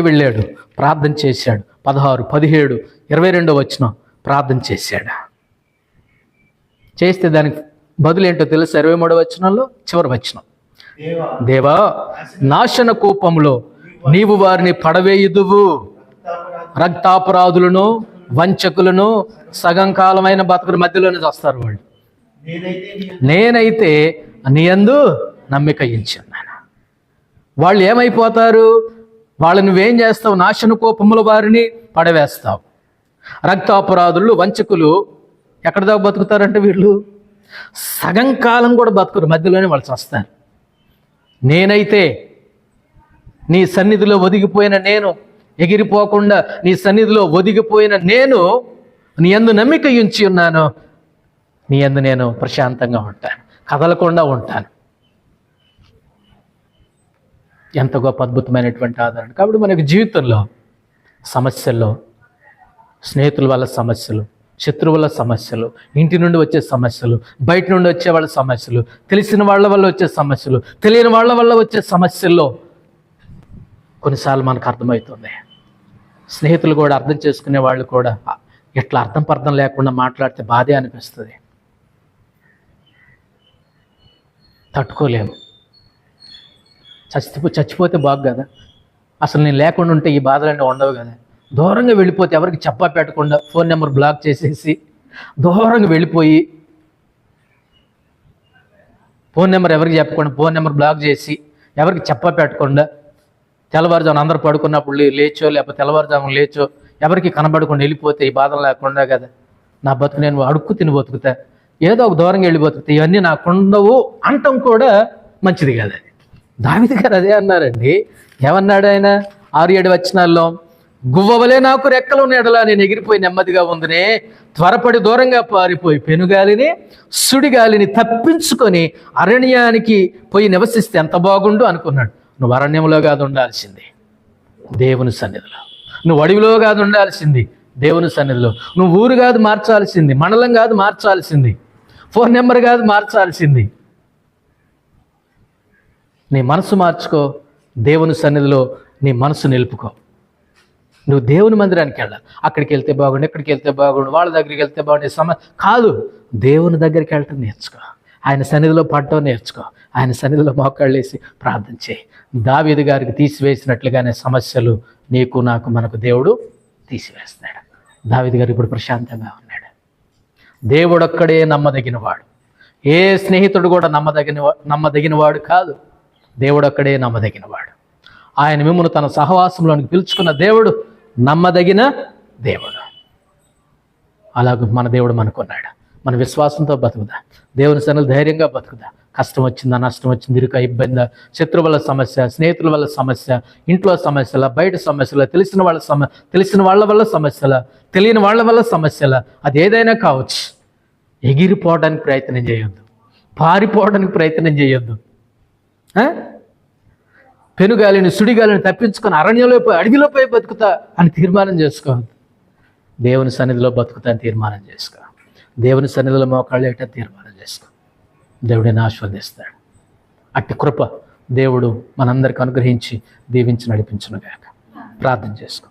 వెళ్ళాడు, ప్రార్థన చేశాడు. 16, 17, 22వ వచనం ప్రార్థన చేశాడు. చేస్తే దానికి బదులేంటో తెలుసు. 23వ వచనంలో చివరి వచనం, దేవా నాశన కూపంలో నీవు వారిని పడవేయుదువు, రక్తాపరాధులను వంచకులను సగం కాలమైన బతుకుల మధ్యలోనే చేస్తారు వాళ్ళు. నేనైతే నీ యందు నమ్మిక ఉంచున్నాను. వాళ్ళు ఏమైపోతారు? వాళ్ళు నువ్వేం చేస్తావు? నాశన కోపముల వారిని పడవేస్తావు. రక్తాపరాధులు వంచకులు ఎక్కడ దాకా బతుకుతారంటే వీళ్ళు సగం కాలం కూడా బతుకురు, మధ్యలోనే వాళ్ళు చస్తారు. నేనైతే నీ సన్నిధిలో ఒదిగిపోయిన నేను, ఎగిరిపోకుండా నీ సన్నిధిలో ఒదిగిపోయిన నేను నీ యందు నమ్మిక ఉంచి ఉన్నాను. నీ యందు నేను ప్రశాంతంగా ఉంటాను, కదలకుండా ఉంటాను. ఎంత గొప్ప అద్భుతమైనటువంటి ఆదరణ. కాబట్టి మనకి జీవితంలో సమస్యల్లో, స్నేహితుల వల్ల సమస్యలు, శత్రువుల సమస్యలు, ఇంటి నుండి వచ్చే సమస్యలు, బయట నుండి వచ్చే వాళ్ళ సమస్యలు, తెలిసిన వాళ్ళ వల్ల వచ్చే సమస్యలు, తెలియని వాళ్ళ వల్ల వచ్చే సమస్యల్లో కొన్నిసార్లు మనకు అర్థమవుతుంది. స్నేహితులు కూడా అర్థం చేసుకునే వాళ్ళు కూడా ఎట్లా అర్థం లేకుండా మాట్లాడితే బాధే అనిపిస్తుంది, తట్టుకోలేము. చచ్చిపోతే బాగు కదా. అసలు నేను లేకుండా ఉంటే ఈ బాధలన్నీ ఉండవు కదా. దూరంగా వెళ్ళిపోతే ఎవరికి చెప్పా పెట్టకుండా ఫోన్ నెంబర్ బ్లాక్ చేసేసి దూరంగా వెళ్ళిపోయి ఫోన్ నెంబర్ ఎవరికి చెప్పకుండా ఫోన్ నెంబర్ బ్లాక్ చేసి ఎవరికి చెప్పా పెట్టకుండా తెల్లవారుజామున అందరూ పడుకున్నప్పుడు లేచో లేకపోతే తెల్లవారుజామున లేచో ఎవరికి కనబడకుండా వెళ్ళిపోతే ఈ బాధలు లేకుండా కదా. నా బతుకు నేను అడుక్కు తిని బతుకుతా, ఏదో ఒక దూరంగా వెళ్ళి బతుకుతా, ఇవన్నీ నాకు ఉండవు అంటం కూడా మంచిది కదా. దావీదు గారు అదే అన్నారండి. ఏమన్నాడు ఆయన 6-7 వచనాల్లో? గువ్వవలే నాకు రెక్కలు నీడలా నేను ఎగిరిపోయి నెమ్మదిగా ఉందినే, త్వరపడి దూరంగా పారిపోయి పెనుగాలిని సుడిగాలిని తప్పించుకొని అరణ్యానికి పోయి నివసిస్తే ఎంత బాగుండు అనుకున్నాడు. నువ్వు అరణ్యంలో కాదు ఉండాల్సింది, దేవుని సన్నిధిలో. నువ్వు అడవిలో కాదు ఉండాల్సింది, దేవుని సన్నిధిలో. నువ్వు ఊరు కాదు మార్చాల్సింది, మండలం కాదు మార్చాల్సింది, ఫోన్ నెంబర్ కాదు మార్చాల్సింది. నీ మనసు మార్చుకో, దేవుని సన్నిధిలో నీ మనసు నిలుపుకో. నువ్వు దేవుని మందిరానికి వెళ్ళాలి. అక్కడికి వెళ్తే బాగుండు, ఎక్కడికి వెళ్తే బాగుండు, వాళ్ళ దగ్గరికి వెళ్తే బాగుండే కాదు. దేవుని దగ్గరికి వెళ్ళటం నేర్చుకో, ఆయన సన్నిధిలో పడటం నేర్చుకో, ఆయన సన్నిధిలో మోకాళ్ళు వేసి ప్రార్థన చేయి. దావీదు గారికి తీసివేసినట్లుగానే సమస్యలు నీకు నాకు మనకు దేవుడు తీసివేస్తాడు. దావీదు గారు ఇప్పుడు ప్రశాంతంగా ఉన్నాడు. దేవుడొక్కడే నమ్మదగినవాడు. ఏ స్నేహితుడు కూడా నమ్మదగినవాడు కాదు. దేవుడొక్కడే నమ్మదగినవాడు. ఆయన మిమ్మల్ని తన సహవాసంలోనికి పిలుచుకున్న దేవుడు నమ్మదగిన దేవుడు. అలాగే మన దేవుడు మనకున్నాడు. మన విశ్వాసంతో బతుకుదా, దేవుని సన్నిధిలో ధైర్యంగా బతుకుదా. కష్టం వచ్చిందా, నష్టం వచ్చింది, ఇరుక ఇబ్బంది, శత్రువుల సమస్య, స్నేహితుల వల్ల సమస్య, ఇంట్లో సమస్యల, బయట సమస్యల, తెలిసిన వాళ్ళ వల్ల సమస్యల, తెలియని వాళ్ళ వల్ల సమస్యల, అది ఏదైనా కావచ్చు. ఎగిరిపోవడానికి ప్రయత్నం చేయొద్దు, పారిపోవడానికి ప్రయత్నం చేయొద్దు. పెనుగాలిని సుడిగాలిని తప్పించుకొని అరణ్యంలో పోయి అడవిలో పోయి బతుకుతా అని తీర్మానం చేసుకోవద్దు. దేవుని సన్నిధిలో బతుకుతా అని తీర్మానం చేసుకో. దేవుని సన్నిధిలో మోకాళ్ళు వేయటం తీర్మానం చేసుకో. దేవుడిని ఆశీర్వదిస్తాడు. అట్టి కృప దేవుడు మనందరికి అనుగ్రహించి దీవించి నడిపించునుగాక. ప్రార్థన చేసుకో.